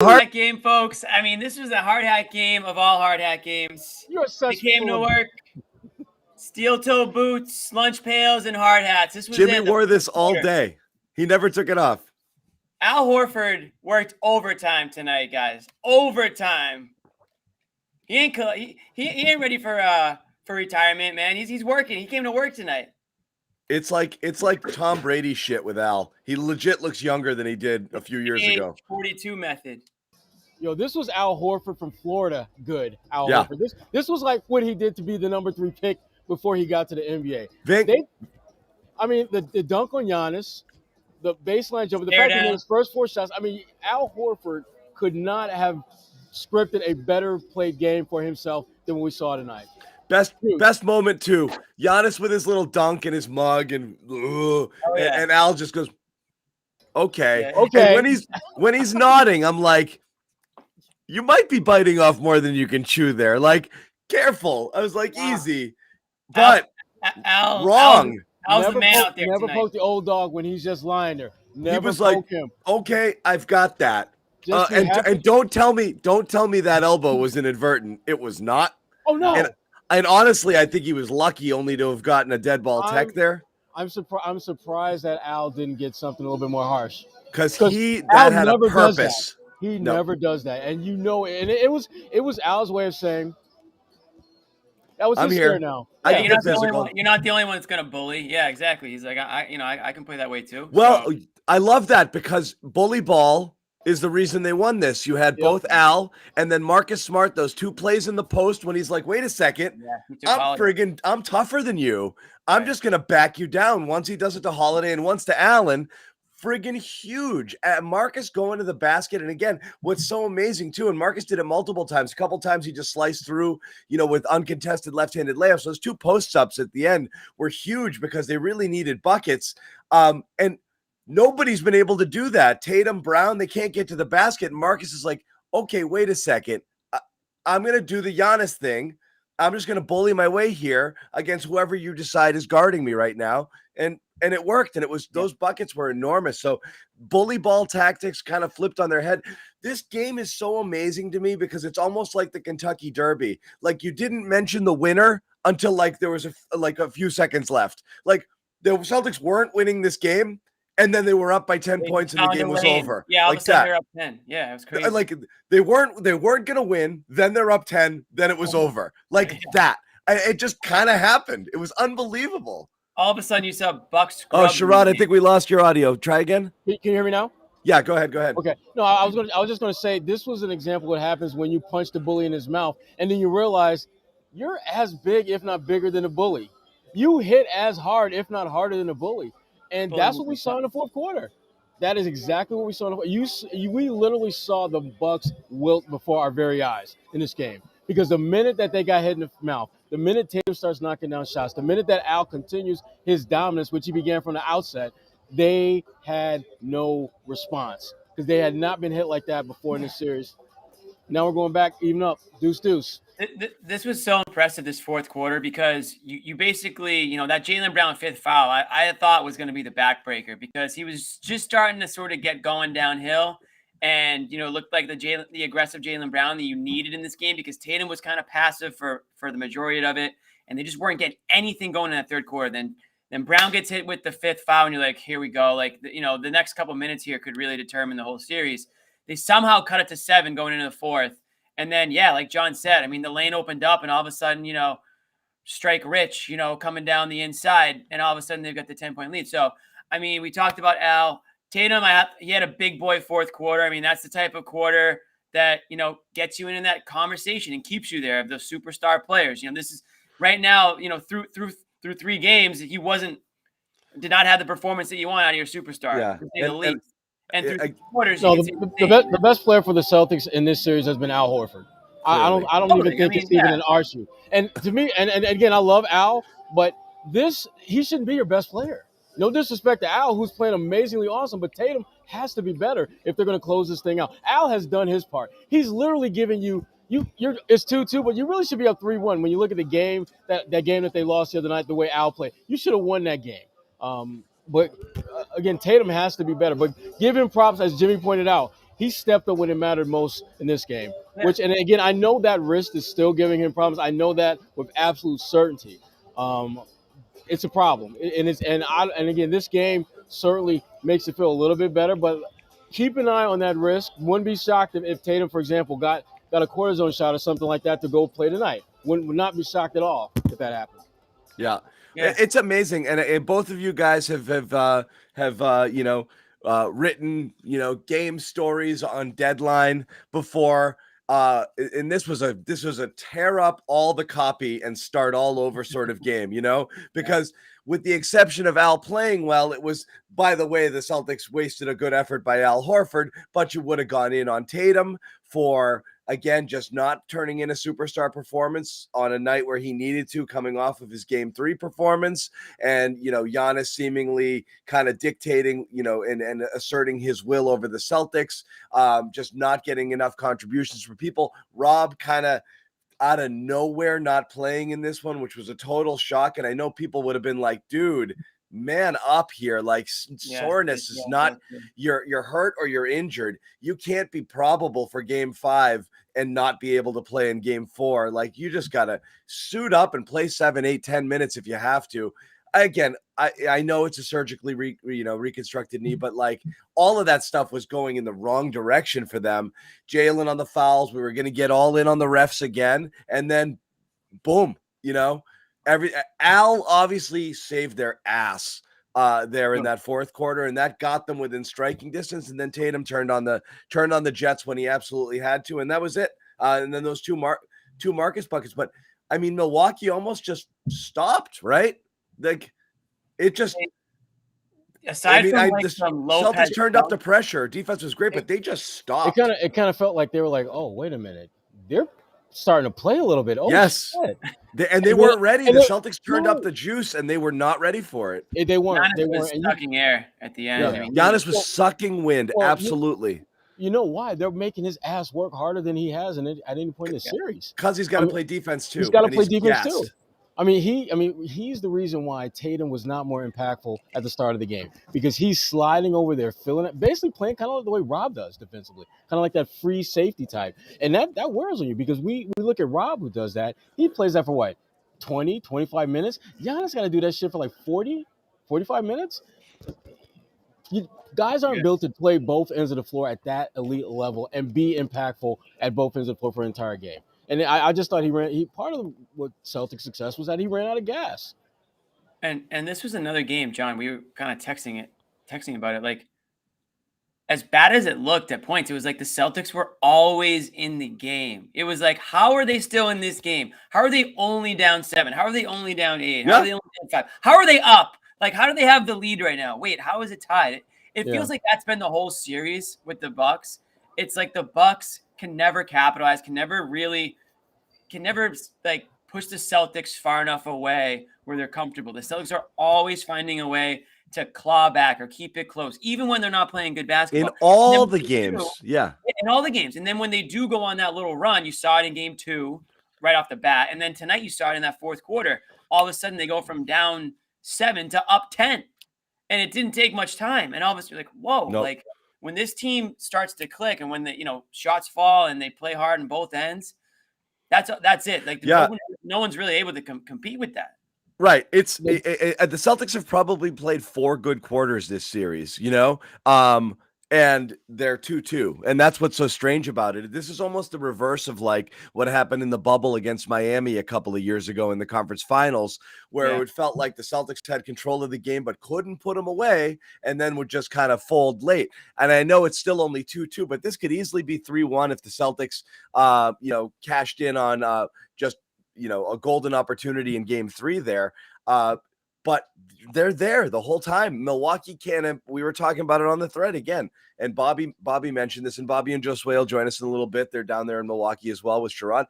Hard hat game, folks. I mean, this was a hard hat game of all hard hat games. They came to work. Steel toe boots, lunch pails, and hard hats. This was Jimmy wore this all day. He never took it off. Al Horford worked overtime tonight, guys. Overtime. He ain't ready for retirement, man. He's working. He came to work tonight. It's like Tom Brady shit with Al. He legit looks younger than he did a few years ago. 42 method. Yo, this was Al Horford from Florida. Good, Al Horford. This was like what he did to be the number 3 pick before he got to the NBA. The dunk on Giannis, the baseline jumper, the fact that he made his first 4 shots. I mean, Al Horford could not have scripted a better played game for himself than what we saw tonight. Best moment too. Giannis with his little dunk and his mug and Al just goes, okay. Okay. And when he's nodding, I'm like, you might be biting off more than you can chew there. Like, careful. I was like, easy. But wrong. Al's the man out there Never tonight. poke the old dog when he's just lying there. Never he was poke like, him. okay, I've got that. And don't tell me that elbow was inadvertent. It was not. Oh no. And honestly, I think he was lucky only to have gotten a dead ball tech there. I'm surprised that Al didn't get something a little bit more harsh. Because that had a purpose. He never does that. And it was Al's way of saying, that was his scare now. You're not the only one that's gonna bully. Yeah, exactly. He's like, I can play that way too. Well, I love that because bully ball is the reason they won this. You had both Al and then Marcus Smart, those 2 plays in the post when he's like, wait a second, I'm tougher than you. I'm just going to back you down. Once he does it to Holiday and once to Allen, friggin' huge. Marcus going to the basket. And again, what's so amazing too, and Marcus did it multiple times. A couple times he just sliced through, with uncontested left-handed layups. Those 2 post-ups at the end were huge because they really needed buckets. And nobody's been able to do that. Tatum, Brown, they can't get to the basket. And Marcus is like, okay, wait a second. I'm going to do the Giannis thing. I'm just going to bully my way here against whoever you decide is guarding me right now. And it worked. And those buckets were enormous. So bully ball tactics kind of flipped on their head. This game is so amazing to me because it's almost like the Kentucky Derby. Like you didn't mention the winner until like there was a few seconds left. Like the Celtics weren't winning this game. And then they were up by 10 points and the game was over. Yeah, all of a sudden they're up 10. Yeah, it was crazy. Like they weren't going to win. Then they're up 10. Then it was over. Like that. It just kind of happened. It was unbelievable. All of a sudden you saw Bucks. Oh, Sherrod, I think we lost your audio. Try again. Can you hear me now? Yeah, go ahead. Okay. No, I was just going to say this was an example of what happens when you punch the bully in his mouth and then you realize you're as big, if not bigger than the bully. You hit as hard, if not harder than the bully. And that's what we saw in the fourth quarter. That is exactly what we saw. We literally saw the Bucks wilt before our very eyes in this game. Because the minute that they got hit in the mouth, the minute Tatum starts knocking down shots, the minute that Al continues his dominance, which he began from the outset, they had no response. Because they had not been hit like that before in this series. Now we're going back, even up, deuce. This was so impressive this fourth quarter because you basically, that Jalen Brown 5th foul, I thought was going to be the backbreaker because he was just starting to sort of get going downhill and, looked like the aggressive Jalen Brown that you needed in this game because Tatum was kind of passive for the majority of it and they just weren't getting anything going in that third quarter. Then Brown gets hit with the 5th foul and you're like, here we go. Like, the next couple minutes here could really determine the whole series. They somehow cut it to 7 going into the fourth. And then, like John said, I mean, the lane opened up and all of a sudden, strike rich, coming down the inside. And all of a sudden they've got the 10-point lead. So, I mean, we talked about Al. Tatum, he had a big boy fourth quarter. I mean, that's the type of quarter that, gets you into that conversation and keeps you there of the superstar players. This is right now, through 3 games, did not have the performance that you want out of your superstar. Yeah. And through quarters, the best player for the Celtics in this series has been Al Horford. I don't even think it's even an issue. And to me, and again, I love Al, but he shouldn't be your best player. No disrespect to Al, who's playing amazingly awesome, but Tatum has to be better if they're going to close this thing out. Al has done his part. He's literally giving it's 2-2, but you really should be up 3-1 when you look at the game, that game that they lost the other night, the way Al played. You should have won that game. But again, Tatum has to be better. But give him props, as Jimmy pointed out. he stepped up when it mattered most in this game. Which, and again, I know that wrist is still giving him problems. I know that with absolute certainty. It's a problem, and again, this game certainly makes it feel a little bit better. But keep an eye on that risk. Wouldn't be shocked if Tatum, for example, got a cortisone shot or something like that to go play tonight. Would not be shocked at all if that happened. Yeah. It's amazing, and both of you guys have written game stories on Deadline before. And this was a tear up all the copy and start all over sort of game, because with the exception of Al playing well, it was, by the way, the Celtics wasted a good effort by Al Horford, but you would have gone in on Tatum for, again, just not turning in a superstar performance on a night where he needed to, coming off of his game 3 performance. And, Giannis seemingly kind of dictating, and asserting his will over the Celtics, just not getting enough contributions from people. Rob kind of out of nowhere not playing in this one, which was a total shock. And I know people would have been like, dude, man up here. Like, soreness is not, you're hurt or you're injured. You can't be probable for game 5 and not be able to play in game 4. Like, you just got to suit up and play 7, 8, 10 minutes if you have to. Again, I know it's a surgically reconstructed knee, but like all of that stuff was going in the wrong direction for them. Jalen on the fouls, we were going to get all in on the refs again, and then boom, Al obviously saved their ass there in that fourth quarter, and that got them within striking distance. And then Tatum turned on the Jets when he absolutely had to, and that was it. And then those two Marcus buckets. But I mean, Milwaukee almost just stopped, right? Like, it just, aside from the Celtics turned up the pressure. Defense was great, but they just stopped. It kind of felt like they were like, oh, wait a minute, they're starting to play a little bit. Oh, yes, shit. They weren't ready. The Celtics turned up the juice, and they were not ready for it. They weren't. Giannis was sucking air at the end. Yeah. I mean, Giannis was sucking wind. Absolutely. You know why? They're making his ass work harder than he has at any point in the series. Because he's got to play defense too. He's got to play defense too. He's the reason why Tatum was not more impactful at the start of the game, because he's sliding over there, filling it, basically playing kind of like the way Rob does defensively, kind of like that free safety type. And that wears on you, because we look at Rob, who does that. He plays that for what, 20, 25 minutes? Giannis got to do that shit for like 40, 45 minutes? Guys aren't built to play both ends of the floor at that elite level and be impactful at both ends of the floor for an entire game. And I just thought part of what Celtics' success was that he ran out of gas. And this was another game, John. We were kind of texting about it. Like, as bad as it looked at points, it was like the Celtics were always in the game. It was like, how are they still in this game? How are they only down 7? How are they only down 8? How are they only down 5? How are they up? Like, how do they have the lead right now? Wait, how is it tied? It feels like that's been the whole series with the Bucks. It's like the Bucks can never capitalize, can never like push the Celtics far enough away where they're comfortable. The Celtics are always finding a way to claw back or keep it close, even when they're not playing good basketball. In all the games, in all the games. And then when they do go on that little run, you saw it in game 2 right off the bat. And then tonight you saw it in that fourth quarter. All of a sudden they go from down 7 to up 10. And it didn't take much time. And all of a sudden you're like, whoa, like when this team starts to click and when the shots fall and they play hard on both ends, that's it. Like no one's really able to compete with that. Right. The Celtics have probably played 4 good quarters this series, and they're 2-2. And that's what's so strange about it. This is almost the reverse of like what happened in the bubble against Miami a couple of years ago in the conference finals, where it felt like the Celtics had control of the game but couldn't put them away and then would just kind of fold late. And I know it's still only 2-2, but this could easily be 3-1 if the Celtics cashed in on a golden opportunity in game 3 there. But they're there the whole time. Milwaukee can't. We were talking about it on the thread again, and Bobby mentioned this, and Bobby and Josue will join us in a little bit. They're down there in Milwaukee as well with Sherrod.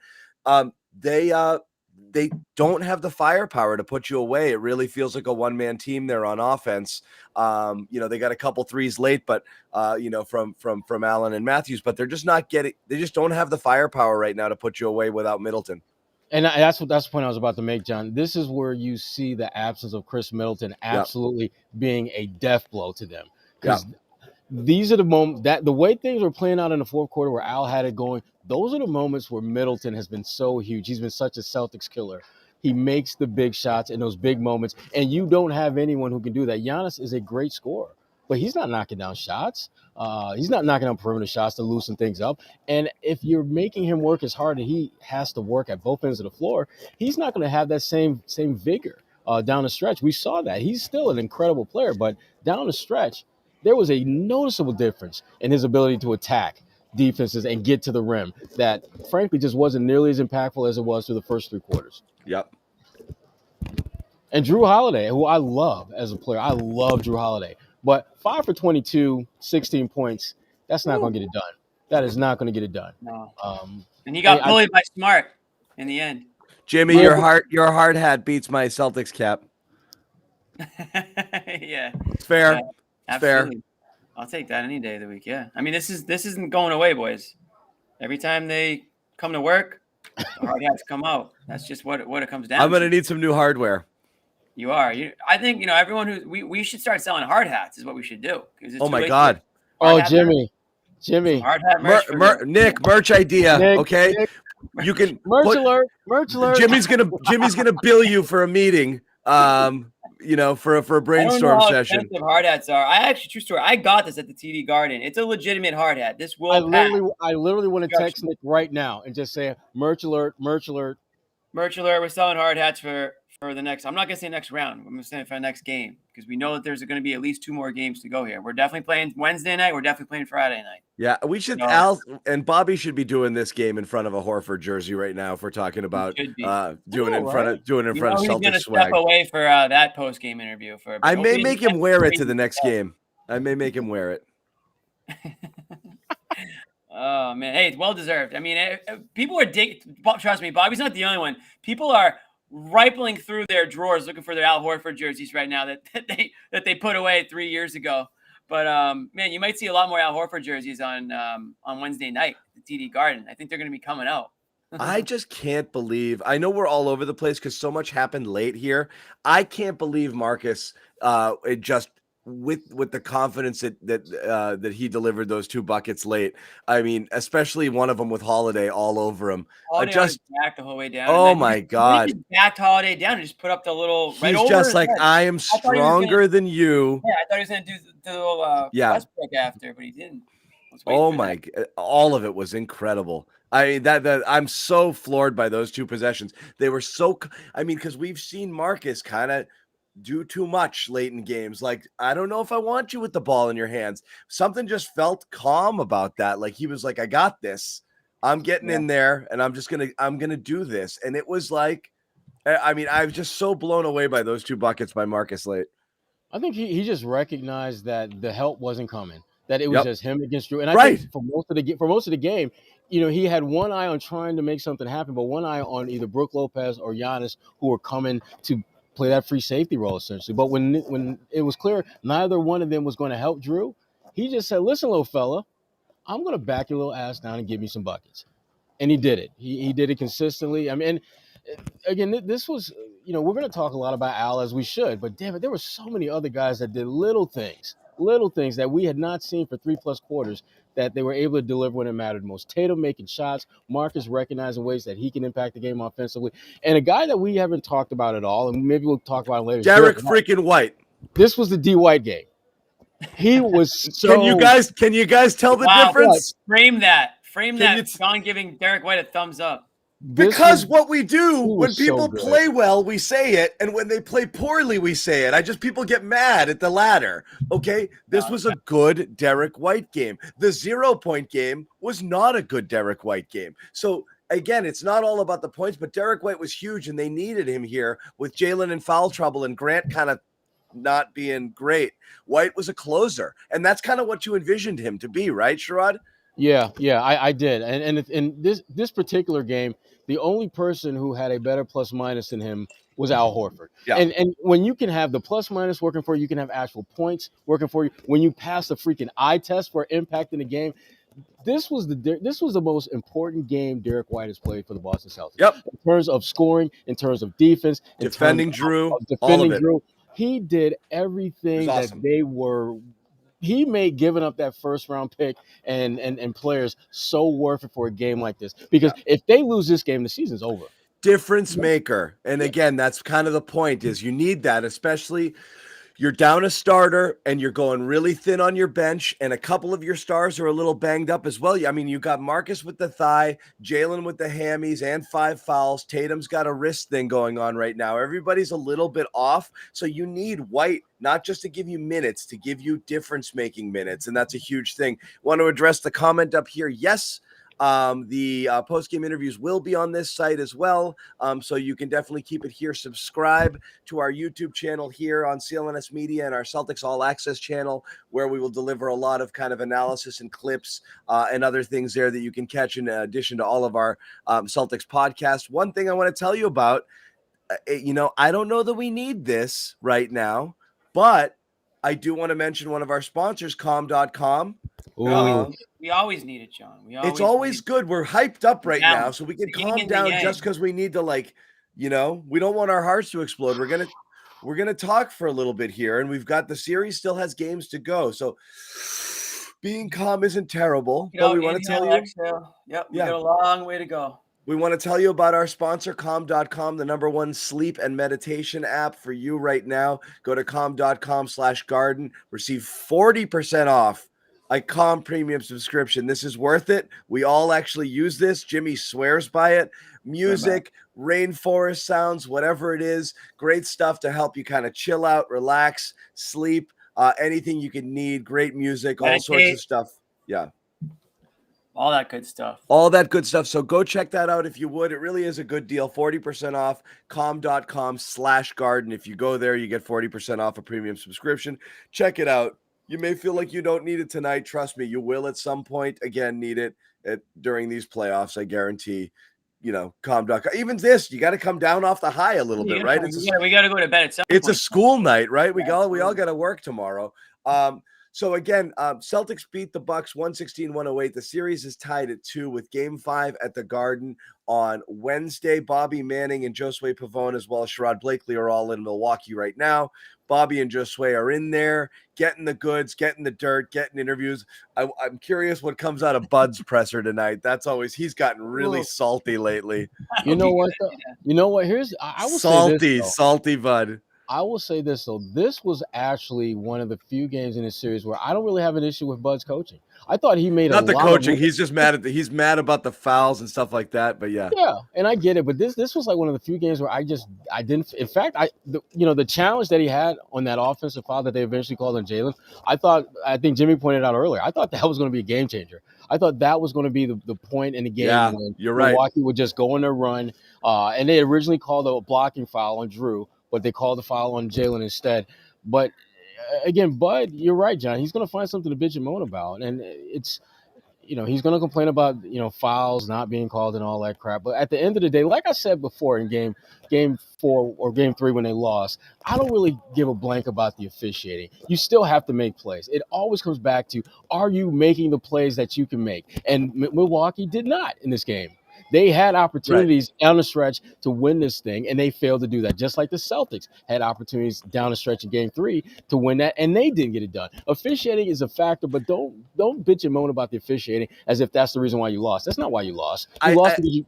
They don't have the firepower to put you away. It really feels like a one-man team there on offense. They got a couple threes late, but from Allen and Matthews, but they're just not getting. They just don't have the firepower right now to put you away without Middleton. And that's the point I was about to make, John. This is where you see the absence of Chris Middleton absolutely being a death blow to them. Because these are the moments that the way things were playing out in the fourth quarter where Al had it going. Those are the moments where Middleton has been so huge. He's been such a Celtics killer. He makes the big shots in those big moments, and you don't have anyone who can do that. Giannis is a great scorer, but he's not knocking down shots. He's not knocking down perimeter shots to loosen things up. And if you're making him work as hard as he has to work at both ends of the floor, he's not going to have that same vigor down the stretch. We saw that. He's still an incredible player, but down the stretch, there was a noticeable difference in his ability to attack defenses and get to the rim that, frankly, just wasn't nearly as impactful as it was through the first three quarters. Yep. And Drew Holiday, who I love as a player, I love Drew Holiday. But 5 for 22, 16 points, that's not going to get it done. That is not going to get it done. No. And he got bullied by Smart in the end. Jimmy, your hard hat beats my Celtics cap. Yeah. It's fair. It's fair. I'll take that any day of the week. Yeah. I mean, this isn't going away, boys. Every time they come to work, the hard hats come out. That's just what it comes down to. I'm going to need some new hardware. You are. I think, everyone we should start selling hard hats is what we should do. Oh my God. Oh, Jimmy. Hard hat merch. Nick, merch idea. Nick, okay. Nick. You can merch alert. Jimmy's gonna bill you for a meeting. For a brainstorm session. Expensive hard hats are. I actually, true story. I got this at the TD Garden. It's a legitimate hard hat. This will. I literally want to text Nick right now and just say merch alert, merch alert. Merch alert. We're selling hard hats for the next. I'm not gonna say next round. I'm gonna say for the next game because we know that there's going to be at least 2 more games to go here. We're definitely playing Wednesday night. We're definitely playing Friday night. Yeah, we should. Al and Bobby should be doing this game in front of a Horford jersey right now. If we're talking about doing it in front of Celtics swag. He's gonna step away for that post game interview. I may make him wear it to the next game. I may make him wear it. Oh man, hey, it's well deserved. I mean, people are trust me, Bobby's not the only one. People are rifling through their drawers looking for their Al Horford jerseys right now that they put away 3 years ago. But man, you might see a lot more Al Horford jerseys on Wednesday night at the TD Garden. I think they're going to be coming out. I just can't believe. I know we're all over the place because so much happened late here. I can't believe Marcus. It just with the confidence that he delivered those 2 buckets late. I mean, especially one of them with Holiday all over him. Holiday just backed the whole way down. Oh my God! He just backed Holiday down and just put up the little. He's just like, I am stronger than you. Yeah, I thought he was gonna do the little Westbrook after, but he didn't. Oh my God! All of it was incredible. I mean, that I'm so floored by those 2 possessions. They were so. I mean, because we've seen Marcus kind of do too much late in games. Like, I don't know if I want you with the ball in your hands. Something just felt calm about that. Like he was like, I got this. I'm getting in there and I'm going to do this. And it was like, I mean, I was just so blown away by those 2 buckets by Marcus late. I think he just recognized that the help wasn't coming, that it was just him against Drew. And I think for most of the game, he had one eye on trying to make something happen, but one eye on either Brook Lopez or Giannis, who were coming to play that free safety role essentially. But when it was clear neither one of them was going to help Drew, he just said, listen, little fella, I'm going to back your little ass down and give me some buckets. And he did it. He did it consistently. I mean, again, this was, we're going to talk a lot about Al as we should, but damn it, there were so many other guys that did little things that we had not seen for 3+ quarters that they were able to deliver when it mattered most. Tatum making shots, Marcus recognizing ways that he can impact the game offensively. And a guy that we haven't talked about at all, and maybe we'll talk about him later. Derrick freaking White. This was the D White game. He was so. Can you guys tell the difference? Frame that. John giving Derrick White a thumbs up. Because what we do when people play well, we say it, and when they play poorly, we say it. People get mad at the latter. Okay, this was a good Derrick White game. The 0-point game was not a good Derrick White game. So again, it's not all about the points, but Derrick White was huge, and they needed him here with Jalen in foul trouble and Grant kind of not being great. White was a closer, and that's kind of what you envisioned him to be, right, Sherrod? Yeah, I did. And in this particular game, the only person who had a better plus minus than him was Al Horford. Yeah. And when you can have the plus minus working for you, you can have actual points working for you. When you pass the freaking eye test for impact in the game, this was the most important game Derrick White has played for the Boston Celtics. Yep. In terms of scoring, in terms of defense, defending Drew, all of it. He did everything that they were he made giving up that first round pick and players so worth it for a game like this. Because if they lose this game, the season's over. Difference maker. And again, that's kind of the point, is you need that, especially you're down a starter and you're going really thin on your bench, and a couple of your stars are a little banged up as well. I mean, you got Marcus with the thigh, Jalen with the hammies and 5 fouls. Tatum's got a wrist thing going on right now. Everybody's a little bit off. So you need White, not just to give you minutes, to give you difference-making minutes. And that's a huge thing. Want to address the comment up here? Yes. The post-game interviews will be on this site as well. So you can definitely keep it here. Subscribe to our YouTube channel here on CLNS Media and our Celtics All Access channel, where we will deliver a lot of kind of analysis and clips and other things there that you can catch in addition to all of our Celtics podcasts. One thing I want to tell you about, I don't know that we need this right now, but I do want to mention one of our sponsors, calm.com. We always need it, John. It's always good. We're hyped up right now, so we can calm down just because we need to, we don't want our hearts to explode. We're gonna talk for a little bit here, and we've got the series still has games to go. So being calm isn't terrible, but we want to tell you. Exhale. Yep, we got a long way to go. We want to tell you about our sponsor, calm.com, the #1 sleep and meditation app for you right now. Go to calm.com/garden, receive 40% off a Calm premium subscription. This is worth it. We all actually use this. Jimmy swears by it. Music, rainforest sounds, whatever it is, great stuff to help you kind of chill out, relax, sleep, anything you can need. Great music, all sorts of stuff. Yeah. All that good stuff. All that good stuff. So go check that out if you would. It really is a good deal. 40% off, calm.com/garden. If you go there, you get 40% off a premium subscription. Check it out. You may feel like you don't need it tonight. Trust me, you will at some point. Again, need it during these playoffs, I guarantee. Calm.com. Even this, you got to come down off the high a little bit, right? We got to go to bed at some point. It's a school night, right? We all got to work tomorrow. So again, Celtics beat the Bucks 116-108. The series is tied at 2 with Game 5 at the Garden on Wednesday. Bobby Manning and Josue Pavon, as well as Sherrod Blakely, are all in Milwaukee right now. Bobby and Josue are in there, getting the goods, getting the dirt, getting interviews. I'm curious what comes out of Bud's presser tonight. He's gotten really salty lately. You know what? I will say this, salty Bud. I will say this, though. This was actually one of the few games in this series where I don't really have an issue with Bud's coaching. I thought he made not the coaching. He's just mad he's mad about the fouls and stuff like that. But yeah, and I get it. But this was like one of the few games where I didn't. In fact, the challenge that he had on that offensive foul that they eventually called on Jalen. I think Jimmy pointed out earlier. I thought that was going to be a game changer. I thought that was going to be the point in the game when Milwaukee would just go on their run. And they originally called a blocking foul on Drew, but they called the foul on Jalen instead. But again, Bud, you're right, John. He's going to find something to bitch and moan about. And it's, he's going to complain about, fouls not being called and all that crap. But at the end of the day, like I said before in game 4 or game 3 when they lost, I don't really give a blank about the officiating. You still have to make plays. It always comes back to, are you making the plays that you can make? And Milwaukee did not in this game. They had opportunities down the stretch to win this thing, and they failed to do that. Just like the Celtics had opportunities down the stretch in Game 3 to win that, and they didn't get it done. Officiating is a factor, but don't bitch and moan about the officiating as if that's the reason why you lost. That's not why you lost. You lost because you.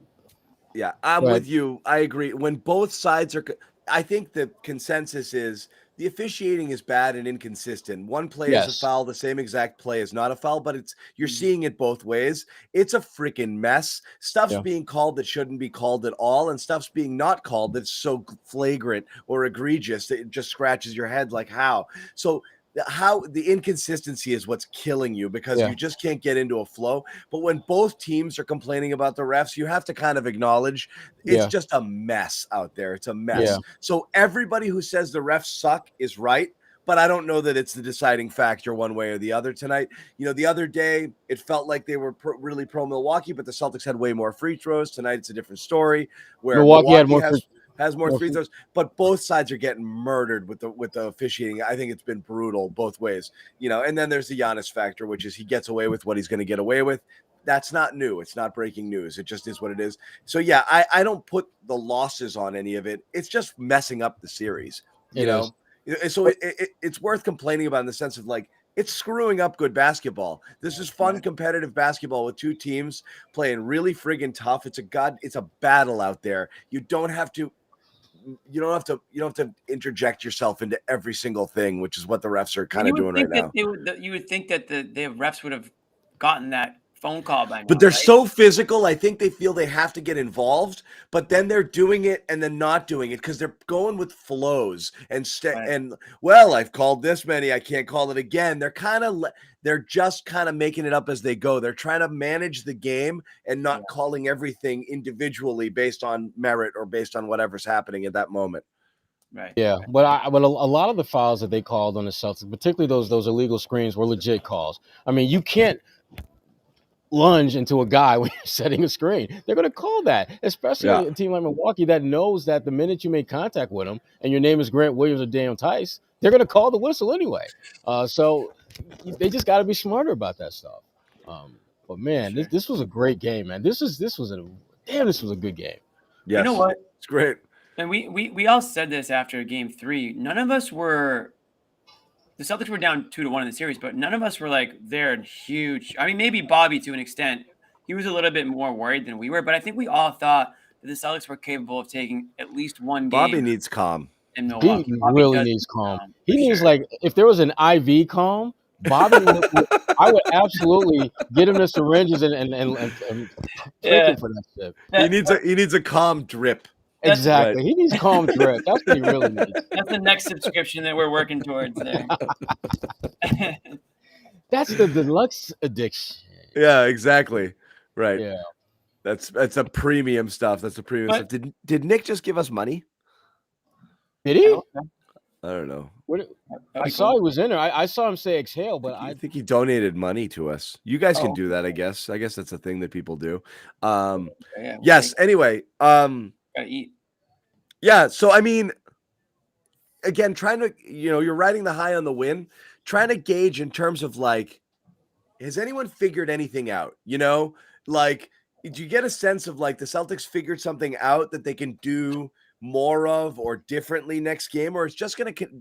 Yeah, I'm with you. I agree. When both sides are, I think the consensus is the officiating is bad and inconsistent. One play is a foul, the same exact play is not a foul, but you're seeing it both ways. It's a freaking mess. Stuff's being called that shouldn't be called at all, and stuff's being not called that's so flagrant or egregious that it just scratches your head like how. So how the inconsistency is what's killing you because you just can't get into a flow. But when both teams are complaining about the refs, you have to kind of acknowledge it's just a mess out there. It's a mess. Yeah. So everybody who says the refs suck is right, but I don't know that it's the deciding factor one way or the other tonight. The other day it felt like they were really pro Milwaukee, but the Celtics had way more free throws. Tonight it's a different story where Milwaukee had more has more free throws, but both sides are getting murdered with the officiating. I think it's been brutal both ways, and then there's the Giannis factor, which is he gets away with what he's going to get away with. That's not new. It's not breaking news. It just is what it is. So yeah, I don't put the losses on any of it. It's just messing up the series, So it's worth complaining about in the sense of like, It's screwing up good basketball. This is fun, competitive basketball with two teams playing really friggin' tough. It's a battle out there. You don't have to interject yourself into every single thing, which is what the refs are kind of doing right now. You would think that the refs would have gotten that phone call by now. But they're so physical. I think they feel they have to get involved, but then they're doing it and then not doing it because they're going with flows and I've called this many, I can't call it again. They're just kind of making it up as they go. They're trying to manage the game and not calling everything individually based on merit or based on whatever's happening at that moment. Right. Yeah, but a lot of the fouls that they called on the Celtics, particularly those illegal screens, were legit calls. I mean, you can't lunge into a guy when you're setting a screen. They're going to call that, especially a team like Milwaukee that knows that the minute you make contact with them and your name is Grant Williams or Daniel Tice, they're going to call the whistle anyway. So they just got to be smarter about that stuff. But man, this was a great game, man. This was a good game. Yes. You know what? It's great. And we all said this after game 3. None of us were. The Celtics were down 2-1 in the series, but none of us were like they're huge. I mean, maybe Bobby to an extent. He was a little bit more worried than we were, but I think we all thought that the Celtics were capable of taking at least one game. Bobby needs calm. In Milwaukee. He really needs calm. He needs like if there was an IV calm, Bobby I would absolutely get him the syringes and prick him for that shit. He needs a calm drip. Exactly. Right. He needs calm drip. That's what he really needs. That's the next subscription that we're working towards there. That's the deluxe addiction. Yeah, exactly. Right. Yeah. That's a premium stuff. That's a premium stuff. Did Nick just give us money? Did he? I don't know. I saw he was in there. I saw him say exhale, but I think he donated money to us. You guys can do that, I guess. I guess that's a thing that people do. Yes. Anyway, gotta eat. Yeah, so I mean, again, trying to, you're riding the high on the win, trying to gauge in terms of like, has anyone figured anything out? Like, did you get a sense of like the Celtics figured something out that they can do more of or differently next game, or it's just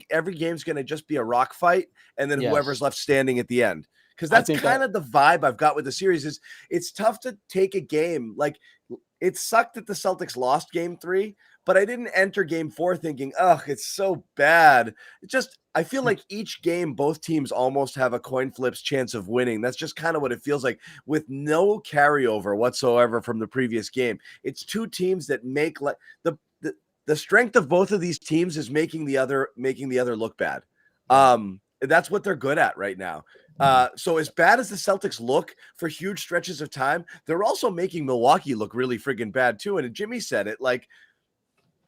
every game's gonna just be a rock fight, and then whoever's left standing at the end? Because that's kind of the vibe I've got with the series. Is it's tough to take a game like. It sucked that the Celtics lost game 3, but I didn't enter game 4 thinking, oh, it's so bad. I feel like each game, both teams almost have a coin flip's chance of winning. That's just kind of what it feels like with no carryover whatsoever from the previous game. It's two teams that make like the strength of both of these teams is making the other look bad. That's what they're good at right now. So as bad as the Celtics look for huge stretches of time, they're also making Milwaukee look really friggin' bad too. And Jimmy said it, like,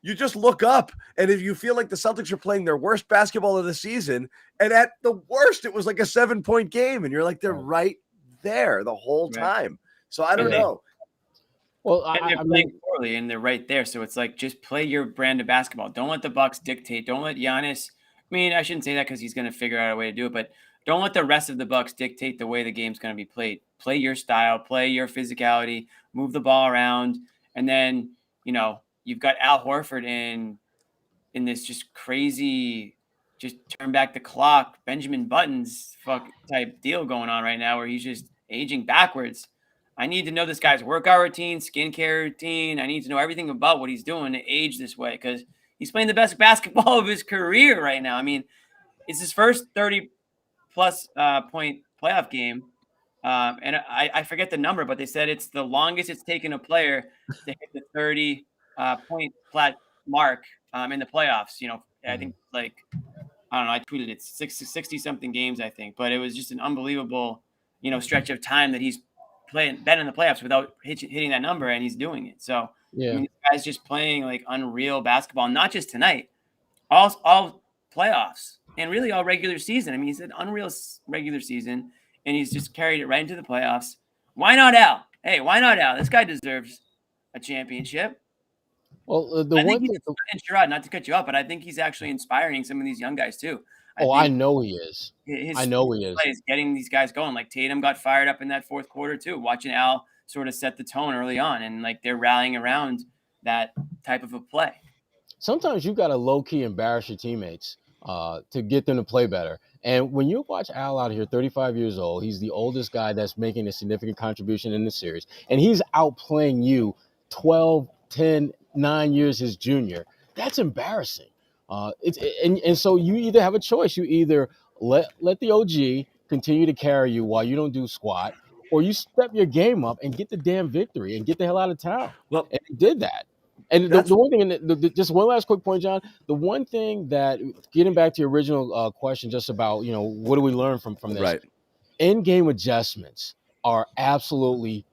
you just look up, and if you feel like the Celtics are playing their worst basketball of the season, and at the worst, it was like a 7-point game, and you're like, they're right there the whole time. So I don't know. Well, they're playing poorly, and they're right there. So it's like, just play your brand of basketball. Don't let the Bucks dictate. Don't let Giannis. I mean, I shouldn't say that because he's going to figure out a way to do it, but don't let the rest of the Bucks dictate the way the game's going to be played. Play your style, play your physicality, move the ball around, and then you've got Al Horford in this just crazy, just turn back the clock, Benjamin Buttons type deal going on right now, where he's just aging backwards. I need to know this guy's workout routine, skincare routine. I need to know everything about what he's doing to age this way, because he's playing the best basketball of his career right now. I mean, it's his first 30-plus point playoff game. And I forget the number, but they said it's the longest it's taken a player to hit the 30-point flat mark in the playoffs. I think I don't know, I tweeted it 60-something games, I think. But it was just an unbelievable, stretch of time that he's been in the playoffs without hitting that number, and he's doing it. So I mean, this guy's just playing like unreal basketball, not just tonight, all playoffs and really all regular season. I mean, he's an unreal regular season, and he's just carried it right into the playoffs. Why not Al? Hey, why not Al? This guy deserves a championship. Well, I think he's Sherrod, not to cut you off, but I think he's actually inspiring some of these young guys too. I know he is. I know he is getting these guys going. Like Tatum got fired up in that fourth quarter too, watching Al sort of set the tone early on, and like they're rallying around that type of a play. Sometimes you got to low key embarrass your teammates to get them to play better. And when you watch Al out here, 35 years old, he's the oldest guy that's making a significant contribution in the series, and he's outplaying you 12, 10, 9 years his junior. That's embarrassing. And so you either have a choice. You either let the OG continue to carry you while you don't do squat, or you step your game up and get the damn victory and get the hell out of town. Well, and he did that. And the one thing, just one last quick point, John. The one thing that, getting back to your original question, just about, what do we learn from this? Right. In-game adjustments are absolutely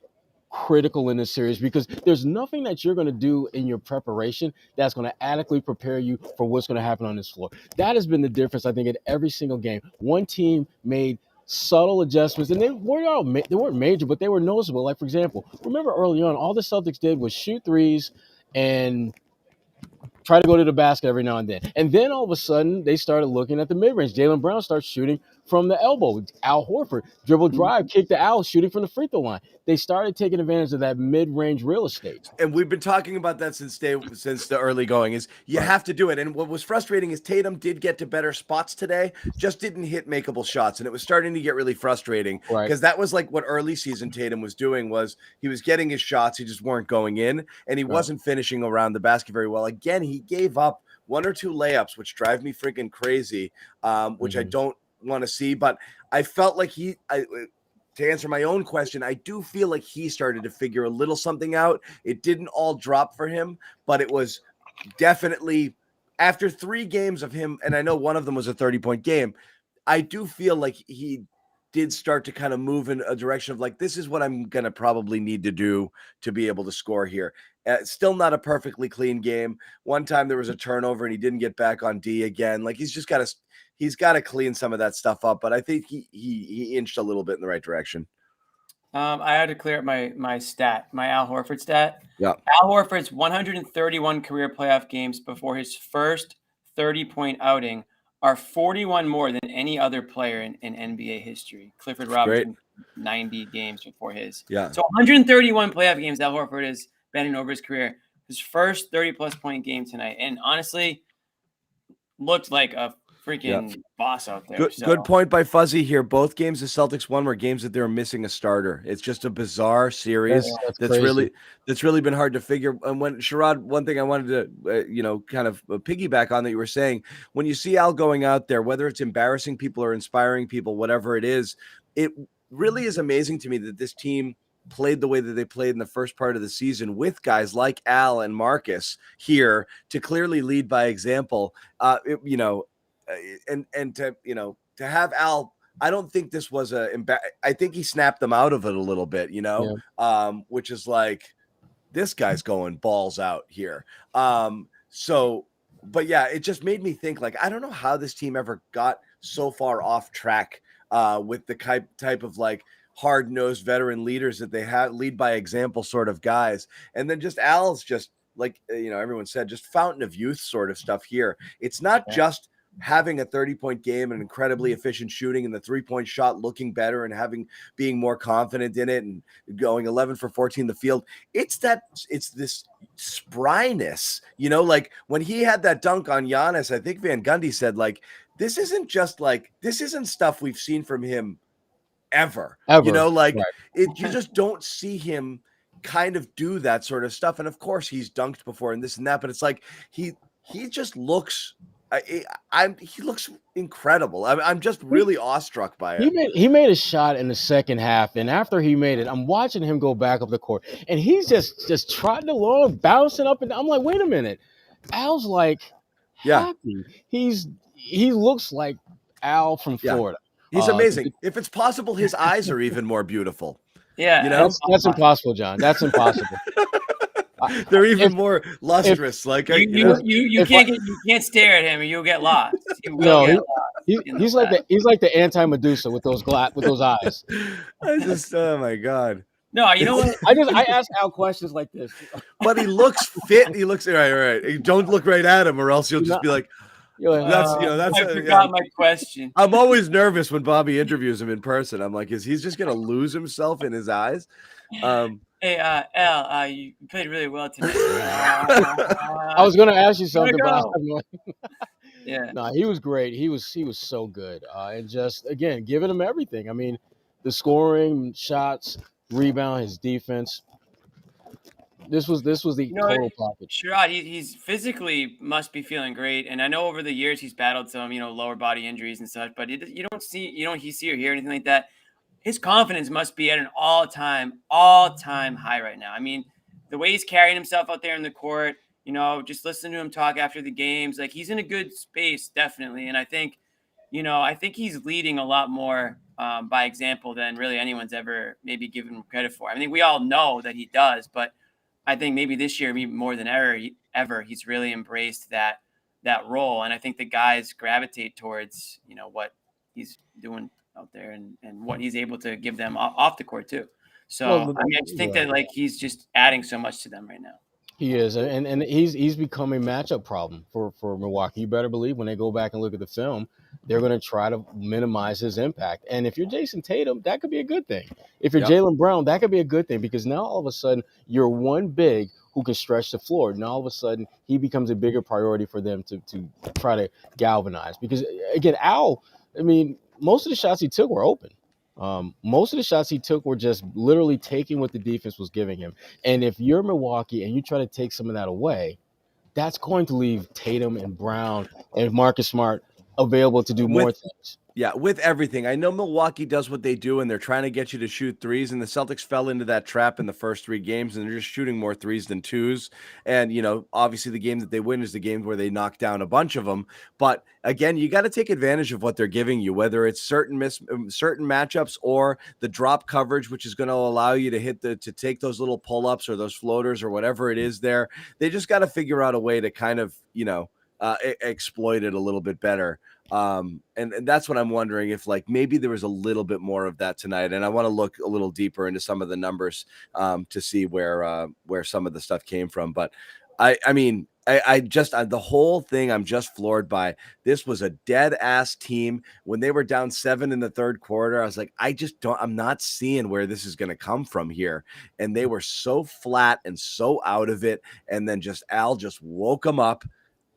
critical in this series, because there's nothing that you're going to do in your preparation that's going to adequately prepare you for what's going to happen on this floor. That has been the difference, I think, in every single game. One team made subtle adjustments, and they weren't major, but they were noticeable. Like, for example, remember early on, all the Celtics did was shoot threes and try to go to the basket every now and then. And then all of a sudden, they started looking at the mid-range. Jalen Brown starts shooting from the elbow. Al Horford, dribble drive, kick to Al, shooting from the free throw line. They started taking advantage of that mid-range real estate. And we've been talking about that since the early going, is you have to do it. And what was frustrating is Tatum did get to better spots today, just didn't hit makeable shots. And it was starting to get really frustrating, because that was like what early season Tatum was doing, was he was getting his shots, he just weren't going in, and he wasn't finishing around the basket very well. Again, he gave up one or two layups, which drive me freaking crazy, which I don't want to see. But I felt like to answer my own question, I do feel like he started to figure a little something out. It didn't all drop for him, but it was definitely, after 3 games of him, and I know one of them was a 30-point game, I do feel like he did start to kind of move in a direction of like, this is what I'm going to probably need to do to be able to score here. Still not a perfectly clean game. One time there was a turnover and he didn't get back on D again. Like, he's got to clean some of that stuff up, but I think he inched a little bit in the right direction. I had to clear up my Al Horford stat. Yeah. Al Horford's 131 career playoff games before his first 30-point outing are 41 more than any other player in NBA history. Clifford Robinson, 90 games before his. Yeah. So 131 playoff games Al Horford has been in over his career. His first 30-plus point game tonight. And honestly, looked like a freaking boss out there. Good point by Fuzzy here. Both games the Celtics won were games that they were missing a starter. It's just a bizarre series that's really been hard to figure. And when Sherrod, one thing I wanted to kind of piggyback on that you were saying, when you see Al going out there, whether it's embarrassing people or inspiring people, whatever it is, it really is amazing to me that this team played the way that they played in the first part of the season, with guys like Al and Marcus here to clearly lead by example. And to have Al, I don't think this was I think he snapped them out of it a little bit, which is like, this guy's going balls out here. But yeah, it just made me think, like, I don't know how this team ever got so far off track with the type of like hard-nosed veteran leaders that they have, lead by example sort of guys. And then just Al's just like, everyone said, just fountain of youth sort of stuff here. It's not just having a 30-point game and incredibly efficient shooting and the 3-point shot looking better and being more confident in it and going 11 for 14 in the field. It's this spryness, like when he had that dunk on Giannis, I think Van Gundy said, like, this isn't stuff we've seen from him ever. You just don't see him kind of do that sort of stuff. And of course he's dunked before and this and that, but it's like, he just looks, he looks incredible. I'm just really awestruck by it. He made a shot in the second half, and after he made it, I'm watching him go back up the court, and he's just trotting along, bouncing up and down. I'm like, wait a minute, Al's like happy. He looks like Al from Florida. He's amazing. If it's possible, his eyes are even more beautiful. Yeah, that's impossible, John. That's impossible. They're even more lustrous. You can't stare at him, or you'll get lost. He's like the anti-Medusa with those eyes. Oh my god. No, you know what? I ask Al questions like this. But he looks fit. He looks all right. Don't look right at him, or else you'll just be like, I forgot my question. I'm always nervous when Bobby interviews him in person. I'm like, is he just gonna lose himself in his eyes? Hey, Al, you played really well tonight. I was gonna ask you something, but Yeah. No, he was great. He was so good. And just again, giving him everything. I mean, the scoring, shots, rebound, his defense. This was the total package. Sherrod, he's physically must be feeling great, and I know over the years he's battled some lower body injuries and such, but you don't see or hear anything like that. His confidence must be at an all-time high right now. I mean, the way he's carrying himself out there in the court, just listen to him talk after the games, like he's in a good space, definitely. And I think he's leading a lot more by example than really anyone's ever maybe given him credit for. I think we all know that he does, but I think maybe this year, maybe more than ever, he's really embraced that role. And I think the guys gravitate towards, what he's doing out there and what he's able to give them off the court too. So I just think that he's just adding so much to them right now. He is, and he's become a matchup problem for Milwaukee. You better believe when they go back and look at the film, they're going to try to minimize his impact. And if you're Jason Tatum, that could be a good thing. If you're Jalen Brown, that could be a good thing because now all of a sudden you're one big who can stretch the floor. Now all of a sudden he becomes a bigger priority for them to try to galvanize. Because again, Al, I mean, most of the shots he took were open. Most of the shots he took were just literally taking what the defense was giving him. And if you're Milwaukee and you try to take some of that away, that's going to leave Tatum and Brown and Marcus Smart available to do more things. Yeah, with everything. I know Milwaukee does what they do, and they're trying to get you to shoot threes, and the Celtics fell into that trap in the first 3 games, and they're just shooting more threes than twos. And, obviously the game that they win is the game where they knock down a bunch of them. But, again, you got to take advantage of what they're giving you, whether it's certain matchups or the drop coverage, which is going to allow you to take those little pull-ups or those floaters or whatever it is there. They just got to figure out a way to kind of, exploit it a little bit better. And that's what I'm wondering if maybe there was a little bit more of that tonight. And I want to look a little deeper into some of the numbers to see where some of the stuff came from. But I mean, the whole thing I'm just floored by. This was a dead ass team when they were down 7 in the third quarter. I was like, I'm not seeing where this is going to come from here. And they were so flat and so out of it. And then Al just woke them up.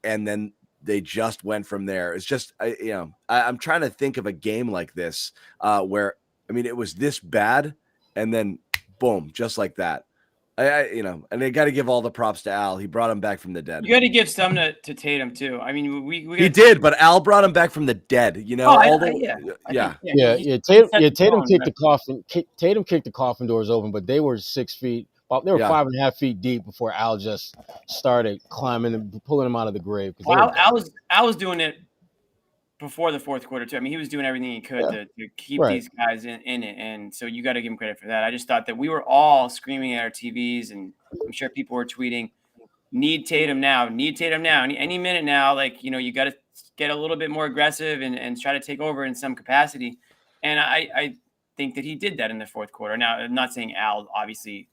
And then they just went from there. It's just, I'm trying to think of a game like this where, it was this bad and then boom, just like that. And they got to give all the props to Al. He brought him back from the dead. You got to give some to Tatum too. I mean, he did, but Al brought him back from the dead. Tatum kicked the coffin. Tatum kicked the coffin doors open, but they were 6 feet. They were 5.5 feet deep before Al just started climbing and pulling them out of the grave. Al was doing it before the fourth quarter too. I mean, he was doing everything he could to keep these guys in it, and so you got to give him credit for that. I just thought that we were all screaming at our TVs, and I'm sure people were tweeting, "Need Tatum now! Need Tatum now! Any minute now!" You got to get a little bit more aggressive and try to take over in some capacity. And I think that he did that in the fourth quarter. Now, I'm not saying Al obviously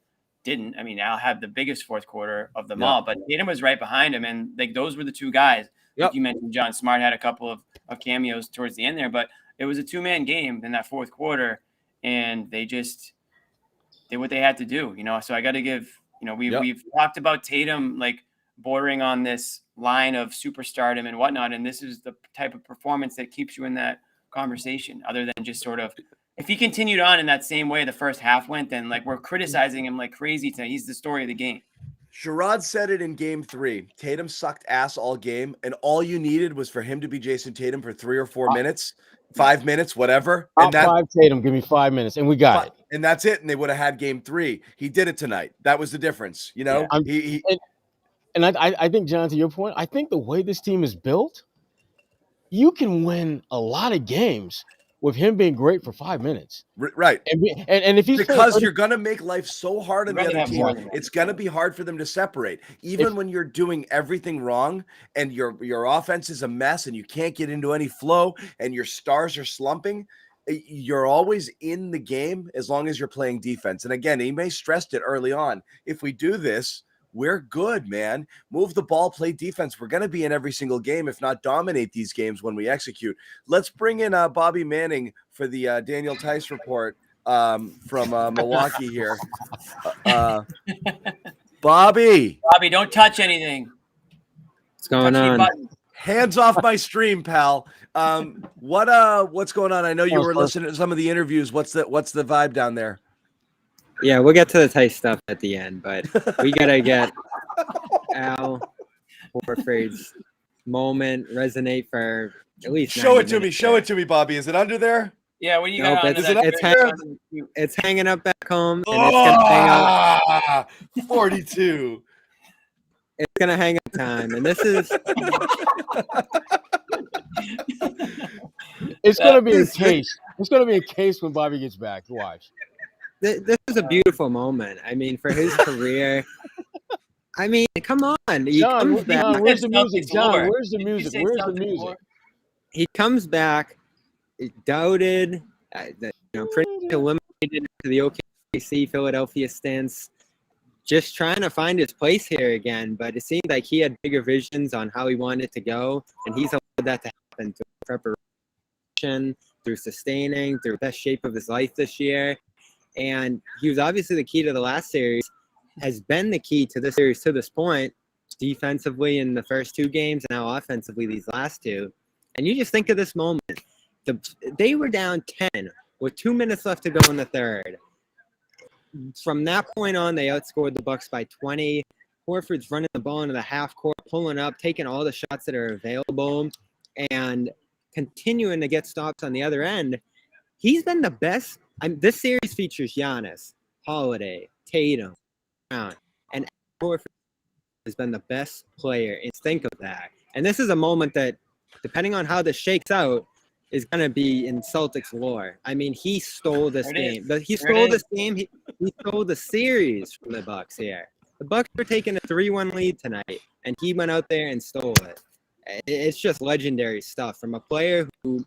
didn't. I mean, Al had the biggest fourth quarter of them all, but Tatum was right behind him, and those were the two guys. Like you mentioned, John Smart had a couple of cameos towards the end there, but it was a 2-man game in that fourth quarter, and they just did what they had to do. So I got to give. We've talked about Tatum bordering on this line of superstardom and whatnot, and this is the type of performance that keeps you in that conversation. Other than just sort of. If he continued on in that same way the first half went, then we're criticizing him like crazy tonight. He's the story of the game. Sherrod said it in game 3. Tatum sucked ass all game, and all you needed was for him to be Jason Tatum for 3 or 4 minutes, 5 minutes, whatever. And that 5 Tatum, give me 5 minutes, and we got it. And that's it. And they would have had game 3. He did it tonight. That was the difference. I think, John, to your point, I think the way this team is built, you can win a lot of games with him being great for 5 minutes. Right. And if he's because you're going to make life so hard on the other team, it's going to be hard for them to separate. Even when you're doing everything wrong and your offense is a mess and you can't get into any flow and your stars are slumping, you're always in the game as long as you're playing defense. And again, he may stressed it early on. If we do this, we're good, man. Move the ball, play defense. We're going to be in every single game, if not dominate these games when we execute. Let's bring in Bobby Manning for the Daniel Tice report from Milwaukee here. Bobby, don't touch anything. What's going on? Hands off my stream, pal. What's going on? I know you were listening to some of the interviews. What's the vibe down there? Yeah, we'll get to the tight stuff at the end, but we gotta get Al Horford's moment resonate for at least. Show it to me. Show it to me, Bobby. Is it under there? Yeah, what do you got? It's hanging up back home, and it's gonna hang up. 42. It's gonna hang up time, and this is. It's gonna be a case. It's gonna be a case when Bobby gets back. Watch. This is a beautiful moment. I mean, for his career. I mean, come on. John, where's the music? John, where's the music? Where's the music? He comes back, doubted, pretty much eliminated to the OKC Philadelphia stance, just trying to find his place here again. But it seemed like he had bigger visions on how he wanted to go, and he's allowed that to happen through preparation, through sustaining, through the best shape of his life this year. And he was obviously the key to the last series, has been the key to this series to this point, defensively in the first 2 games and now offensively these last 2. And you just think of this moment. They were down 10 with 2 minutes left to go in the third. From that point on, they outscored the Bucks by 20. Horford's running the ball into the half court, pulling up, taking all the shots that are available, and continuing to get stops on the other end. He's been the best. This series features Giannis, Holiday, Tatum, Brown, and Horford has been the best player. And think of that. And this is a moment that, depending on how this shakes out, is going to be in Celtics lore. I mean, he stole this game. He stole this game. He stole the series from the Bucks here. The Bucks were taking a 3-1 lead tonight, and he went out there and stole it. It's just legendary stuff from a player who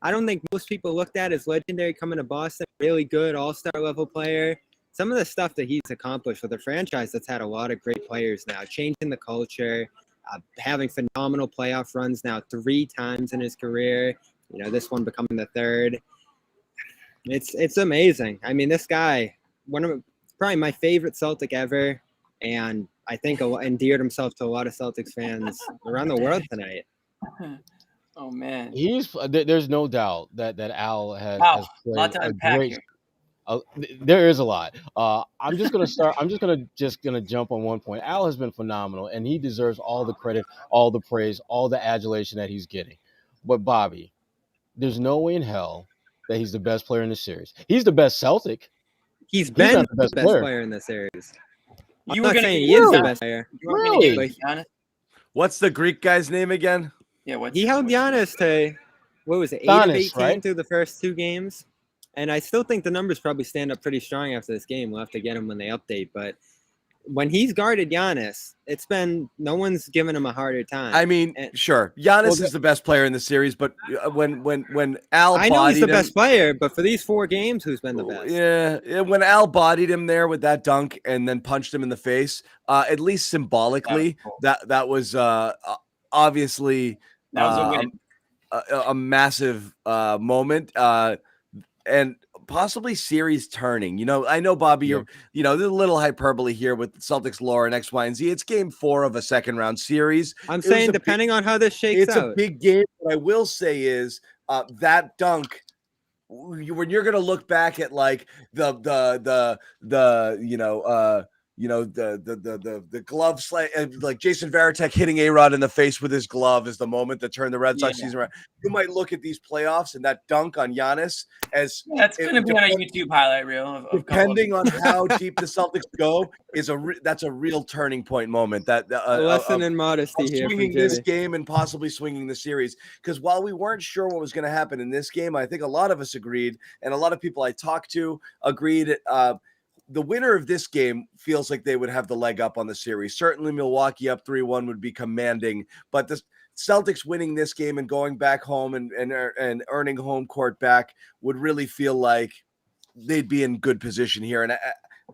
I don't think most people looked at as legendary coming to Boston. Really good all-star level player. Some of the stuff that he's accomplished with a franchise that's had a lot of great players now, changing the culture, having phenomenal playoff runs now 3 times in his career. This one becoming the 3rd. It's amazing. I mean, this guy, probably my favorite Celtic ever, and I think endeared himself to a lot of Celtics fans around the world tonight. Oh man, there's no doubt that Al has played a great. There is a lot. I'm just gonna jump on one point. Al has been phenomenal, and he deserves all the credit, all the praise, all the adulation that he's getting. But Bobby, there's no way in hell that he's the best player in the series. He's the best Celtic. He's been the best player in the series. You were saying he is the best player. Really? What's the Greek guy's name again? Yeah, he held Giannis to, what was it, 8 of 18 right? Through the first 2 games. And I still think the numbers probably stand up pretty strong after this game. We'll have to get them when they update. But when he's guarded Giannis, no one's giving him a harder time. I mean, sure, Giannis is the best player in the series, but when Al, I know he's the best player, but for these 4 games, who's been the best? Yeah, when Al bodied him there with that dunk and then punched him in the face, at least symbolically, that was obviously a massive moment, and possibly series turning. I know, Bobby, there's a little hyperbole here with Celtics lore and X, Y, and Z. It's game 4 of a second round series. I'm saying depending on how this shakes out. It's a big game. What I will say is that dunk, when you're going to look back at like the glove slam, like Jason Varitek hitting A-Rod in the face with his glove is the moment that turned the Red Sox season around. You might look at these playoffs and that dunk on Giannis as that's going to be on a YouTube highlight reel. Depending on how deep the Celtics go, that's a real turning point moment. That a lesson in modesty here. Swinging this game and possibly swinging the series. Because while we weren't sure what was going to happen in this game, I think a lot of us agreed, and a lot of people I talked to agreed. The winner of this game feels like they would have the leg up on the series. Certainly Milwaukee up 3-1 would be commanding, but the Celtics winning this game and going back home and earning home court back would really feel like they'd be in good position here. And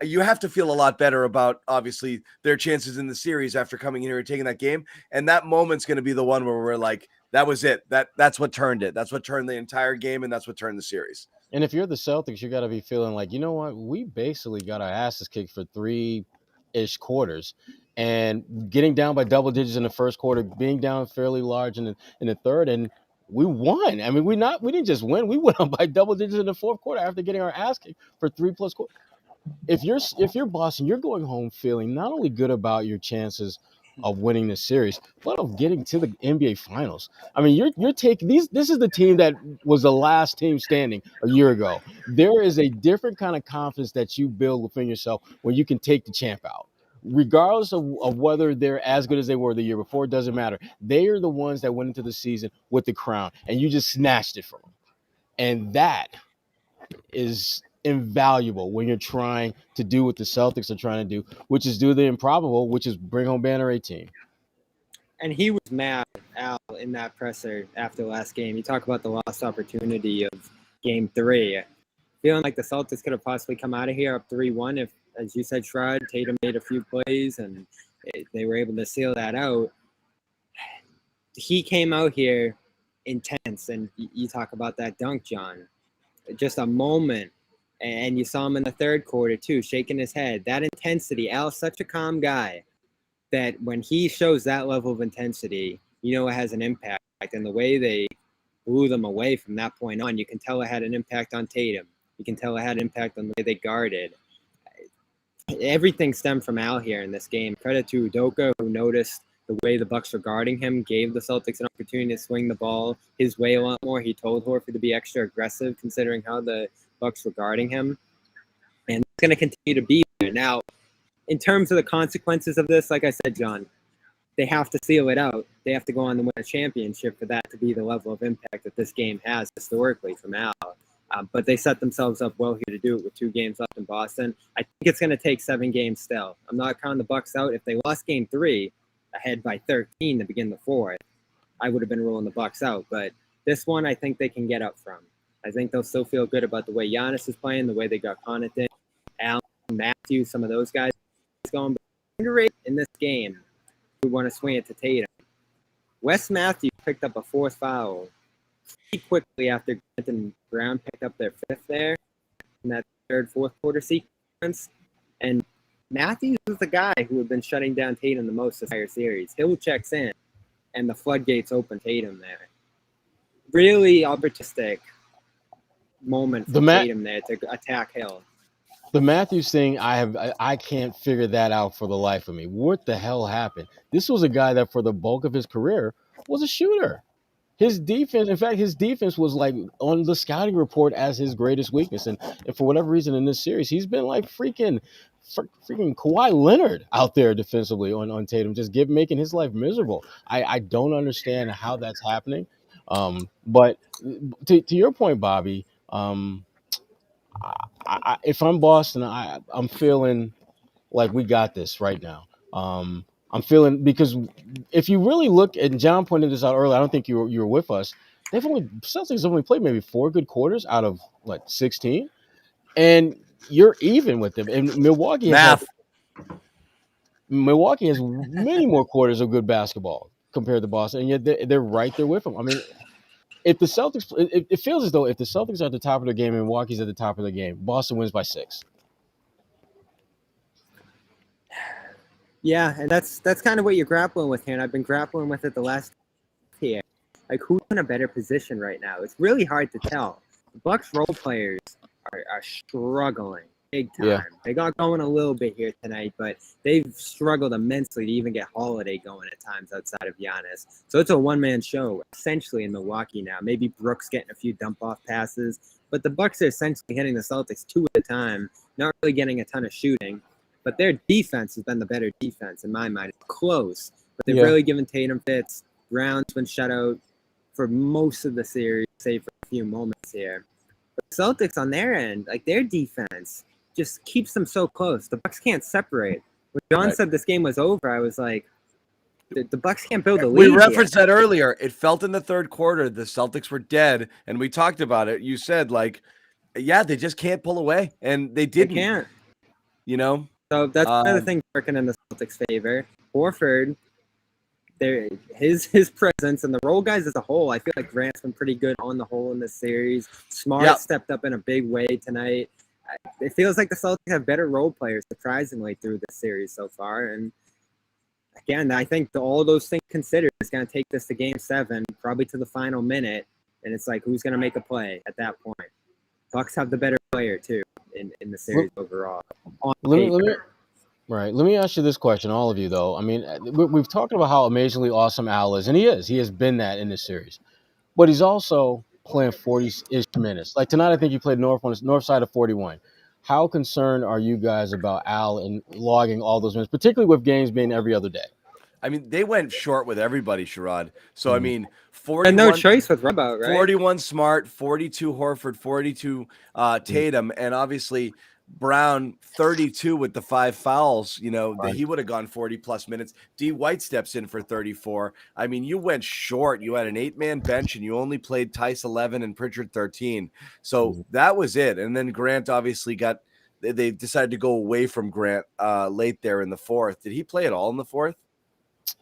you have to feel a lot better about, obviously, their chances in the series after coming in here and taking that game. And that moment's going to be the one where we're like, that was it. That's what turned it. That's what turned the entire game, and that's what turned the series. And if you're the Celtics, you got to be feeling like, you know what? We basically got our asses kicked for 3-ish quarters. and getting down by double digits in the first quarter, being down fairly large in the third, and we won. I mean, we didn't just win; we went up by double digits in the fourth quarter after getting our ass kicked for 3+ quarters. If you're Boston, you're going home feeling not only good about your chances of winning this series, but of getting to the NBA Finals. I mean, you're taking these. This is the team that was the last team standing a year ago. There is a different kind of confidence that you build within yourself when you can take the champ out. Regardless of whether they're as good as they were the year before, it doesn't matter. They are the ones that went into the season with the crown, and you just snatched it from them. And that is invaluable when you're trying to do what the Celtics are trying to do, which is do the improbable, which is bring home banner 18. And he was mad, Al, in that presser after the last game. He talked about the lost opportunity of Game 3. Feeling like the Celtics could have possibly come out of here up 3-1 if, as you said, Sherrod, Tatum made a few plays and they were able to seal that out. He came out here intense, and you talk about that dunk, John. Just a moment, and you saw him in the third quarter, too, shaking his head. That intensity, Al's such a calm guy that when he shows that level of intensity, you know it has an impact. And the way they blew them away from that point on, you can tell it had an impact on Tatum. You can tell it had an impact on the way they guarded. Everything stemmed from Al here in this game. Credit to Udoka, who noticed the way the Bucks were guarding him, gave the Celtics an opportunity to swing the ball his way a lot more. He told Horford to be extra aggressive considering how the Bucks were guarding him. And it's going to continue to be there. Now, in terms of the consequences of this, like I said, John, they have to seal it out. They have to go on to win a championship for that to be the level of impact that this game has historically from Al. But they set themselves up well here to do it with 2 games left in Boston. I think it's going to take 7 games still. I'm not counting the Bucks out. If they lost Game 3 ahead by 13 to begin the fourth, I would have been ruling the Bucks out. But this one, I think they can get up from. I think they'll still feel good about the way Giannis is playing, the way they got Connaughton, Allen, Matthews, some of those guys going. But underrated in this game, we want to swing it to Tatum. Wes Matthews picked up a 4th foul pretty quickly after Grant and Brown picked up their 5th there in that fourth quarter sequence. And Matthews was the guy who had been shutting down Tatum the most this entire series. Hill checks in, and the floodgates open Tatum there. Really opportunistic moment for Tatum there to attack Hill. The Matthews thing, I can't figure that out for the life of me. What the hell happened? This was a guy that for the bulk of his career was a shooter. His defense was like on the scouting report as his greatest weakness. And for whatever reason in this series, he's been like freaking Kawhi Leonard out there defensively on Tatum, just making his life miserable. I don't understand how that's happening. But to your point, Bobby, if I'm Boston, I'm feeling like we got this right now. I'm feeling, because if you really look, and John pointed this out earlier, I don't think you were with us. Celtics only played maybe 4 good quarters out of 16, and you're even with them. And Milwaukee has many more quarters of good basketball compared to Boston, and yet they're right there with them. I mean, if the Celtics, it feels as though if the Celtics are at the top of the game and Milwaukee's at the top of the game, Boston wins by 6. Yeah, and that's kind of what you're grappling with here, and I've been grappling with it the last year. Like, who's in a better position right now? It's really hard to tell. The Bucks role players are struggling big time. Yeah. They got going a little bit here tonight, but they've struggled immensely to even get Holiday going at times outside of Giannis. So it's a one-man show essentially in Milwaukee now. Maybe Brooks getting a few dump-off passes, but the Bucks are essentially hitting the Celtics 2 at a time, not really getting a ton of shooting. But their defense has been the better defense in my mind. It's close, but they've really given Tatum fits. Brown's been shut out for most of the series, save for a few moments here. But the Celtics on their end, like their defense, just keeps them so close. The Bucks can't separate. When John said this game was over, I was like, the Bucks can't build a lead. We referenced that earlier. It felt in the third quarter the Celtics were dead, and we talked about it. You said, like, yeah, they just can't pull away, and they didn't. They can't. You know? So that's another thing working in the Celtics' favor. Horford, his presence and the role guys as a whole, I feel like Grant's been pretty good on the whole in this series. Smart stepped up in a big way tonight. It feels like the Celtics have better role players, surprisingly, through this series so far. And again, I think all those things considered, it's going to take this to Game 7, probably to the final minute, and it's like, who's going to make a play at that point? Bucks have the better player too in the series overall. Let me ask you this question, all of you though. I mean, we've talked about how amazingly awesome Al is, and he is. He has been that in this series, but he's also playing 40-ish minutes. Like tonight, I think he played north side of 41. How concerned are you guys about Al and logging all those minutes, particularly with games being every other day? I mean, they went short with everybody, Sherrod. So, I mean, 41, and no choice with Rob out, right? 41 Smart, 42 Horford, 42 Tatum, and obviously Brown 32 with the 5 fouls. You know, that he would have gone 40-plus minutes. D. White steps in for 34. I mean, you went short. You had an 8-man bench, and you only played Tice 11 and Pritchard 13. So that was it. And then Grant obviously they decided to go away from Grant late there in the fourth. Did he play at all in the fourth?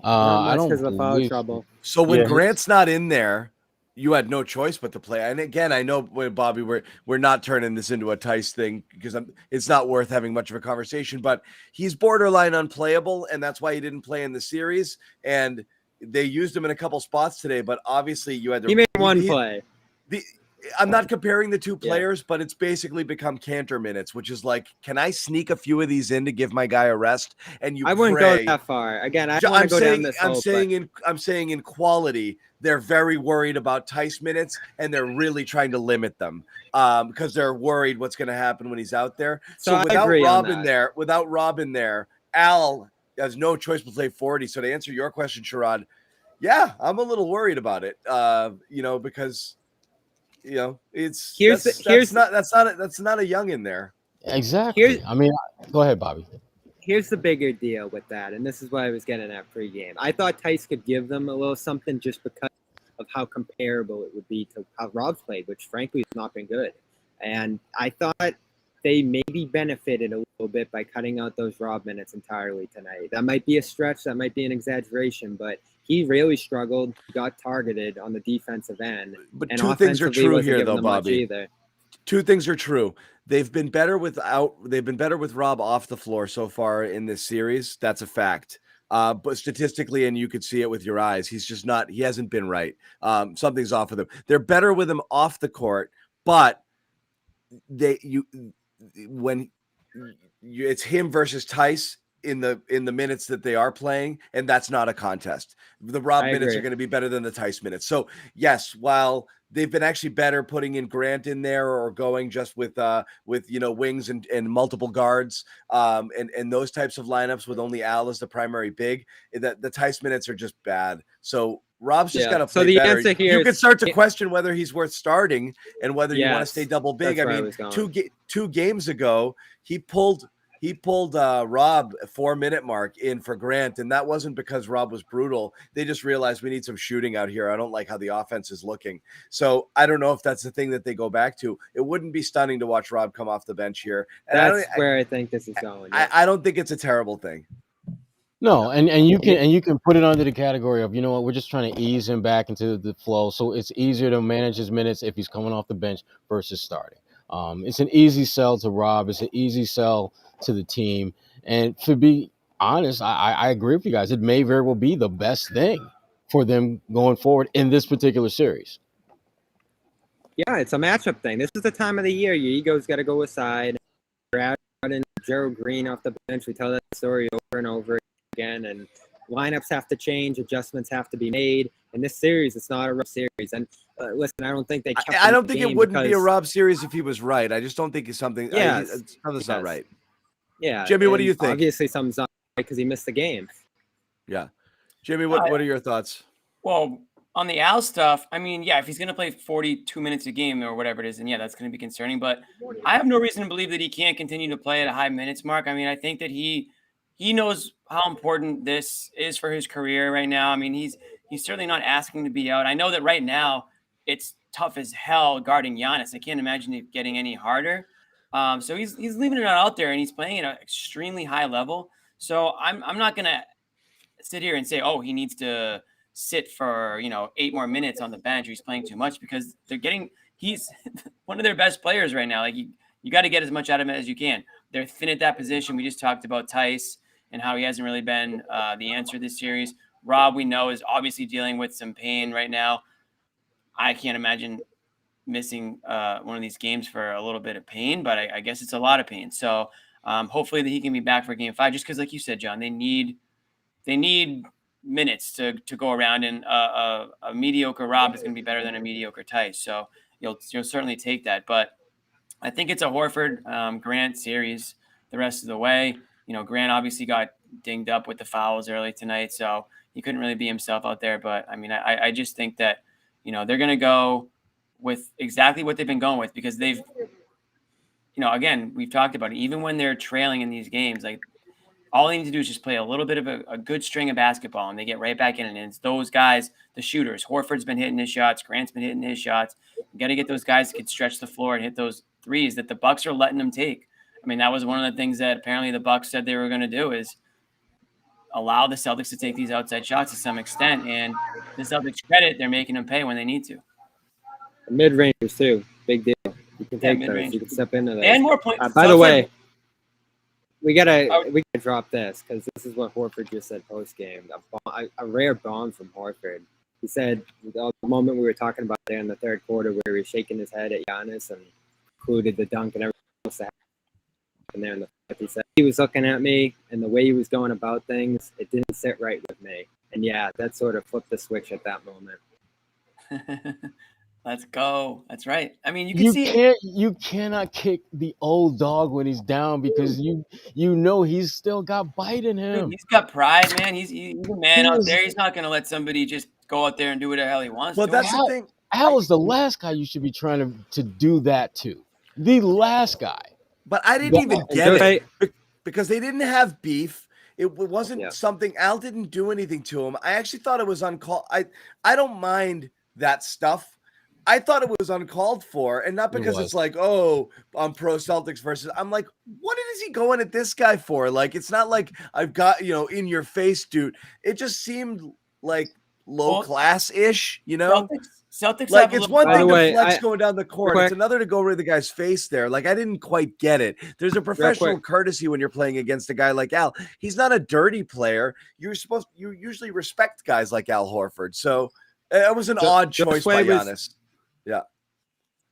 I don't because of the foul trouble. So when Grant's not in there, you had no choice but to play. And again, I know, Bobby, we're not turning this into a Tice thing because it's not worth having much of a conversation. But he's borderline unplayable, and that's why he didn't play in the series. And they used him in a couple spots today, but obviously you had to. He made one play. I'm not comparing the two players, but it's basically become Cantor minutes, which is like, can I sneak a few of these in to give my guy a rest? And I wouldn't go that far. Again, I don't want to go down this hole. I'm saying in quality, they're very worried about Tice minutes, and they're really trying to limit them because they're worried what's going to happen when he's out there. So without Rob in there, Al has no choice but play 40. So to answer your question, Sherrod, yeah, I'm a little worried about it. Because. That's not a young in there. Exactly. Go ahead, Bobby. Here's the bigger deal with that, and this is what I was getting at pregame. I thought Tice could give them a little something just because of how comparable it would be to how Rob's played, which frankly has not been good. And I thought they maybe benefited a little bit by cutting out those Rob minutes entirely tonight. That might be a stretch, that might be an exaggeration, but he really struggled, got targeted on the defensive end. But two things are true here, though, Bobby. Two things are true. They've been better with Rob off the floor so far in this series. That's a fact. But statistically, and you could see it with your eyes, he's just not. He hasn't been right. Something's off with him. They're better with him off the court, but it's him versus Tice in the minutes that they are playing, and that's not a contest. The Rob minutes are going to be better than the Tice minutes. So yes, while they've been actually better putting in Grant in there or going just with wings and multiple guards and those types of lineups with only Al as the primary big, the Tice minutes are just bad. So Rob's just got to play better. Answer here you could start to question whether he's worth starting and whether you want to stay double big. I mean, two games ago, he pulled Rob a 4-minute mark in for Grant, and that wasn't because Rob was brutal. They just realized we need some shooting out here. I don't like how the offense is looking. So I don't know if that's the thing that they go back to. It wouldn't be stunning to watch Rob come off the bench here. And that's where I think this is going. I don't think it's a terrible thing. No, and you can put it under the category of, we're just trying to ease him back into the flow, so it's easier to manage his minutes if he's coming off the bench versus starting. It's an easy sell to Rob. It's an easy sell to the team. And to be honest, I agree with you guys. It may very well be the best thing for them going forward in this particular series. Yeah, it's a matchup thing. This is the time of the year your ego's got to go aside. Brad and Gerald Green off the bench. We tell that story over and over again, and lineups have to change, adjustments have to be made. In this series, it's not a rough series. And listen, I don't think they kept I don't think it wouldn't be a Rob series if he was right. I just don't think it's something. Yeah, something's not right. Yeah, Jimmy, what do you think? Obviously, something's not right because he missed the game. Yeah, Jimmy, what are your thoughts? Well, on the Al stuff, I mean, yeah, if he's going to play 42 minutes a game or whatever it is, then yeah, that's going to be concerning. But I have no reason to believe that he can't continue to play at a high minutes mark. I mean, I think that he knows how important this is for his career right now. I mean, he's certainly not asking to be out. I know that right now it's tough as hell guarding Giannis. I can't imagine it getting any harder. So he's leaving it out there, and he's playing at an extremely high level. So I'm not going to sit here and say, oh, he needs to sit for 8 more minutes on the bench, or he's playing too much, because he's one of their best players right now. Like you got to get as much out of him as you can. They're thin at that position. We just talked about Tice, and how he hasn't really been the answer this series. Rob, we know, is obviously dealing with some pain right now. I can't imagine missing one of these games for a little bit of pain, but I guess it's a lot of pain. So hopefully that he can be back for Game 5, just because, like you said, John, they need minutes to go around, and a mediocre Rob is going to be better than a mediocre Tice. So you'll certainly take that. But I think it's a Horford Grant series the rest of the way. Grant obviously got dinged up with the fouls early tonight, so he couldn't really be himself out there. But I mean, I just think that they're going to go with exactly what they've been going with, because they've, again, we've talked about it. Even when they're trailing in these games, like, all they need to do is just play a little bit of a good string of basketball, and they get right back in. And it's those guys, the shooters. Horford's been hitting his shots. Grant's been hitting his shots. You got to get those guys that can stretch the floor and hit those threes that the Bucks are letting them take. I mean, that was one of the things that apparently the Bucks said they were going to do, is allow the Celtics to take these outside shots to some extent. And the Celtics credit, they're making them pay when they need to. Mid-rangers too, big deal. You can take those. You can step into those. And more points. By the way, we gotta drop this, because this is what Horford just said post game. A rare bomb from Horford. He said the moment we were talking about there in the third quarter, where he was shaking his head at Giannis and included the dunk and everything else that happened there in the fifth. He said he was looking at me, and the way he was going about things, it didn't sit right with me. And yeah, that sort of flipped the switch at that moment. Let's go. That's right. I mean, you cannot kick the old dog when he's down, because you know he's still got bite in him. He's got pride, man. He's a man out there. He's not going to let somebody just go out there and do what the hell he wants. Well, that's the thing. Al is the last guy you should be trying to do that to. The last guy. But I didn't even get it, because they didn't have beef. It wasn't something. Al didn't do anything to him. I actually thought it was uncalled. I don't mind that stuff. I thought it was uncalled for, and not because it's like, oh, I'm pro Celtics versus. I'm like, what is he going at this guy for? Like, it's not like I've got, in your face, dude. It just seemed like low class ish, Celtics like, it's one thing to flex going down the court. It's another to go right in the guy's face there. Like, I didn't quite get it. There's a professional courtesy when you're playing against a guy like Al. He's not a dirty player. You usually respect guys like Al Horford. So it was an odd choice by Giannis. Yeah.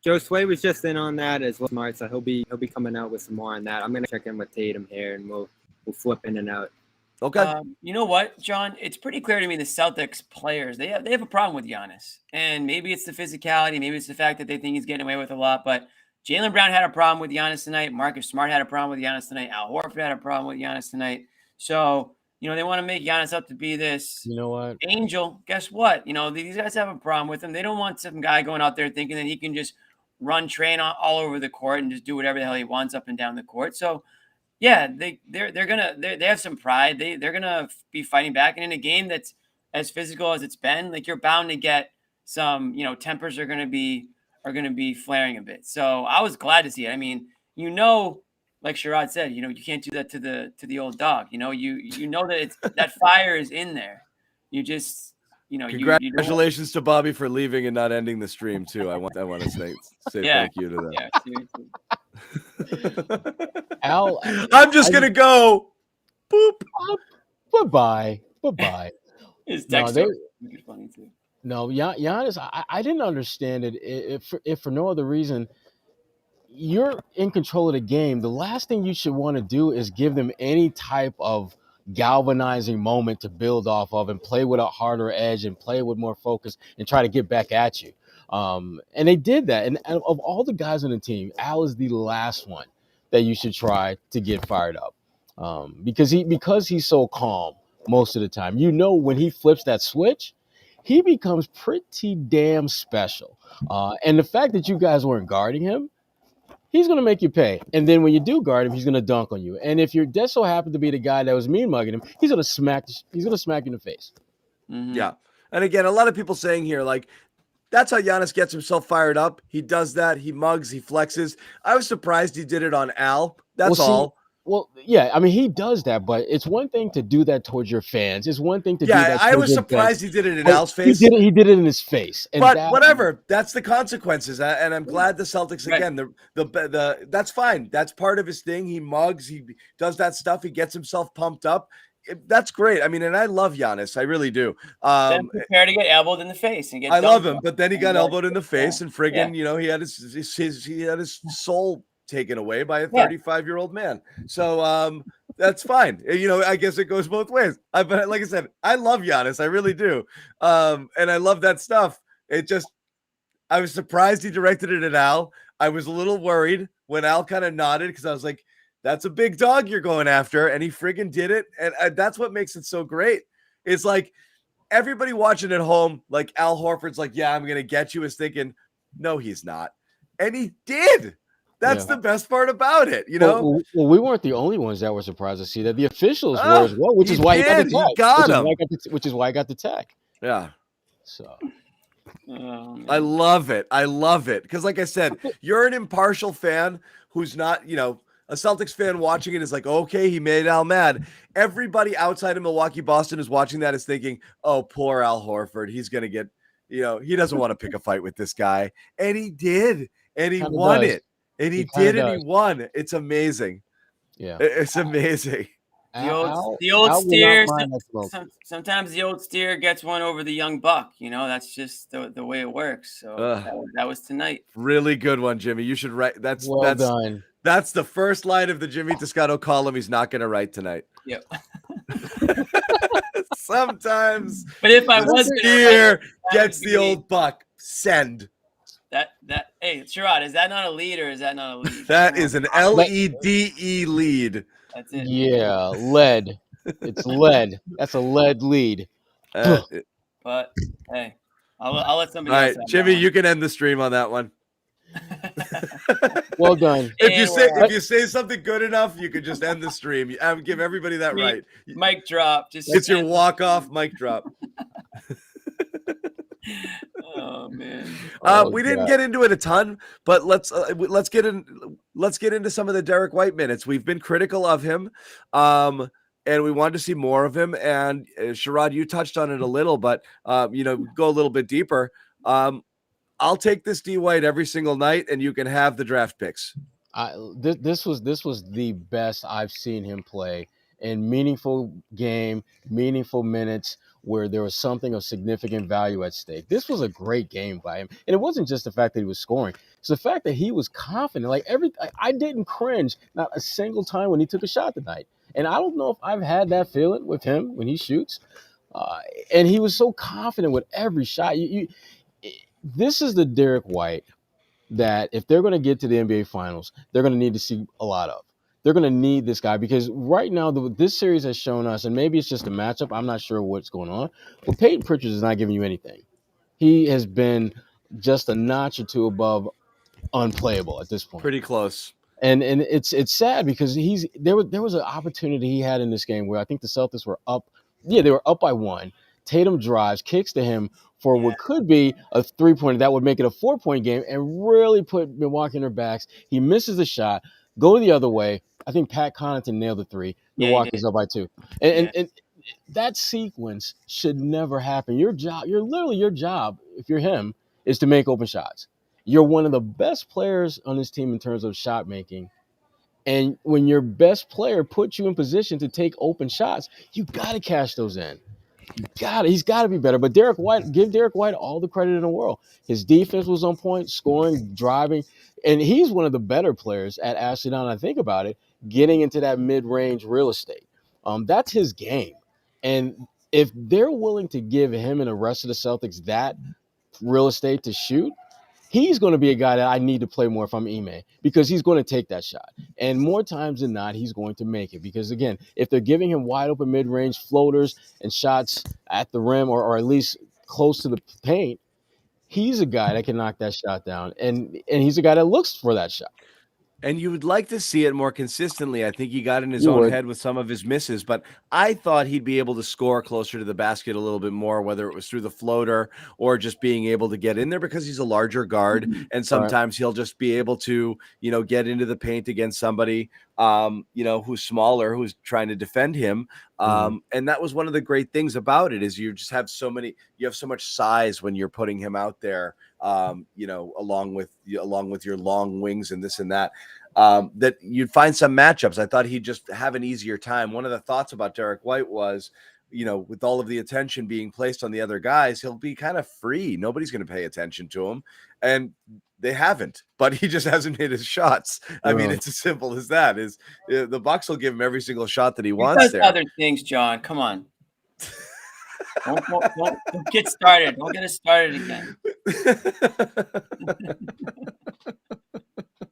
Josue was just in on that as well, Smart, so he'll be coming out with some more on that. I'm gonna check in with Tatum here, and we'll flip in and out. Okay. You know what, John? It's pretty clear to me the Celtics players, they have a problem with Giannis. And maybe it's the physicality, maybe it's the fact that they think he's getting away with a lot. But Jalen Brown had a problem with Giannis tonight. Marcus Smart had a problem with Giannis tonight. Al Horford had a problem with Giannis tonight. So, they want to make Giannis out to be this angel. Guess what? These guys have a problem with him. They don't want some guy going out there thinking that he can just run train all over the court and just do whatever the hell he wants up and down the court. So, yeah, they have some pride. They're gonna be fighting back, and in a game that's as physical as it's been, like, you're bound to get some, tempers are gonna be flaring a bit. So I was glad to see it. I mean, like Sherrod said, you can't do that to the old dog. You know that that fire is in there. You just, congratulations to Bobby for leaving and not ending the stream too. I want to say thank you to them. Yeah, Al, I'm just gonna go. Boop. Bye bye. His text is funny too. No, Giannis, I didn't understand it. If for no other reason, you're in control of the game. The last thing you should want to do is give them any type of galvanizing moment to build off of and play with a harder edge and play with more focus and try to get back at you. And they did that. And of all the guys on the team, Al is the last one that you should try to get fired up, because he's so calm most of the time. When he flips that switch, he becomes pretty damn special. And the fact that you guys weren't guarding him, he's going to make you pay. And then when you do guard him, he's going to dunk on you. And if you're just so happen to be the guy that was mean mugging him, he's going to smack you in the face. Mm-hmm. Yeah. And again, a lot of people saying here, like, that's how Giannis gets himself fired up. He does that. He mugs. He flexes. I was surprised he did it on Al. That's all. Well, yeah, I mean, he does that, but it's one thing to do that towards your fans. It's one thing to do that. I was towards your surprised bench. he did it in But Al's face. He did it in his face. And But whatever, that's the consequences. And I'm glad the Celtics, Right. again, the that's fine. That's part of his thing. He mugs, he does that stuff. He gets himself pumped up. That's great. I mean, and I love Giannis. I really do. Then prepare to get elbowed in the face and get. I love dunked him, on. but then he got elbowed in the face, and friggin', Yeah. you know, he had his soul taken away by a 35-year-old man. So that's fine. You know, I guess it goes both ways. But like I said, I love Giannis. I really do. And I love that stuff. I was surprised he directed it at Al. I was a little worried when Al kind of nodded because I was like, that's a big dog you're going after. And he friggin' did it. And that's what makes it so great. It's like everybody watching at home, like Al Horford's like, yeah, I'm going to get you, is thinking, no, he's not. And he did. That's the best part about it, you know? Well, we weren't the only ones that were surprised to see that. The officials were as well, which is why he got the tag. He got him. Which is why I got the tag. Yeah. So I love it. I love it. Because like I said, you're an impartial fan who's not, you know, a Celtics fan watching it is like, okay, he made Al mad. Everybody outside of Milwaukee, Boston is watching that is thinking, oh, poor Al Horford. He's going to get, you know, he doesn't want to pick a fight with this guy. And he did. And he won it. And he did, and he won. It's amazing. Yeah. It's amazing. The old steer. Sometimes the old steer gets one over the young buck. You know, that's just the way it works. So that was tonight. Really good one, Jimmy. You should write. That's done. That's the first line of the Jimmy Toscano column he's not going to write tonight. Yep. Sometimes. But if I was steer gets the old buck. Send. Hey, Sherrod, is that not a lead or is that not a lead? That is an LEDE lead. That's it. Yeah, lead. It's lead. That's a lead lead. But hey, I'll let somebody else. All right, Jimmy, you can end the stream on that one. Well done. If you say something good enough, you can just end the stream. Give everybody that right. Mic drop. It's your walk-off mic drop. Oh man. We didn't get into it a ton, but let's get into some of the Derrick White minutes. We've been critical of him, and we wanted to see more of him. And Sherrod, you touched on it a little, but you know, go a little bit deeper. I'll take this D White every single night, and you can have the draft picks. This was the best I've seen him play in meaningful game, meaningful minutes, where there was something of significant value at stake. This was a great game by him. And it wasn't just the fact that he was scoring. It's the fact that he was confident. I didn't cringe not a single time when he took a shot tonight. And I don't know if I've had that feeling with him when he shoots. And he was so confident with every shot. This is the Derrick White that if they're going to get to the NBA Finals, they're going to need to see a lot of. They're going to need this guy because right now this series has shown us, and maybe it's just a matchup, I'm not sure what's going on, but Peyton Pritchard is not giving you anything. He has been just a notch or two above unplayable at this point. Pretty close. And it's sad because there was an opportunity he had in this game where I think the Celtics were up. Yeah, they were up by 1. Tatum drives, kicks to him for what could be a 3-pointer that would make it a 4-point game and really put Milwaukee in their backs. He misses the shot, go the other way. I think Pat Connaughton nailed the 3. Milwaukee's up by 2. And that sequence should never happen. Your job, if you're him, is to make open shots. You're one of the best players on this team in terms of shot making. And when your best player puts you in position to take open shots, you got to cash those in. He's got to be better. But give Derrick White all the credit in the world. His defense was on point, scoring, driving. And he's one of the better players at Ashley Down. I think about it, getting into that mid-range real estate. That's his game. And if they're willing to give him and the rest of the Celtics that real estate to shoot, he's going to be a guy that I need to play more if I'm Ime, because he's going to take that shot. And more times than not, he's going to make it. Because, again, if they're giving him wide open mid-range floaters and shots at the rim or at least close to the paint, he's a guy that can knock that shot down. And he's a guy that looks for that shot. And you would like to see it more consistently. I think he got in his own head with some of his misses, but I thought he'd be able to score closer to the basket a little bit more, whether it was through the floater or just being able to get in there because he's a larger guard. And sometimes he'll just be able to, get into the paint against somebody. who's smaller, who's trying to defend him. And that was one of the great things about it is you just have so much size when you're putting him out there, along with your long wings and this and that, that you'd find some matchups. I thought he'd just have an easier time. One of the thoughts about Derrick White was, with all of the attention being placed on the other guys, he'll be kind of free. Nobody's going to pay attention to him. And they haven't, but he just hasn't hit his shots. I mean, it's as simple as that. The Bucks will give him every single shot that he wants there. Other things, John. Come on. Don't get started. Don't get us started again.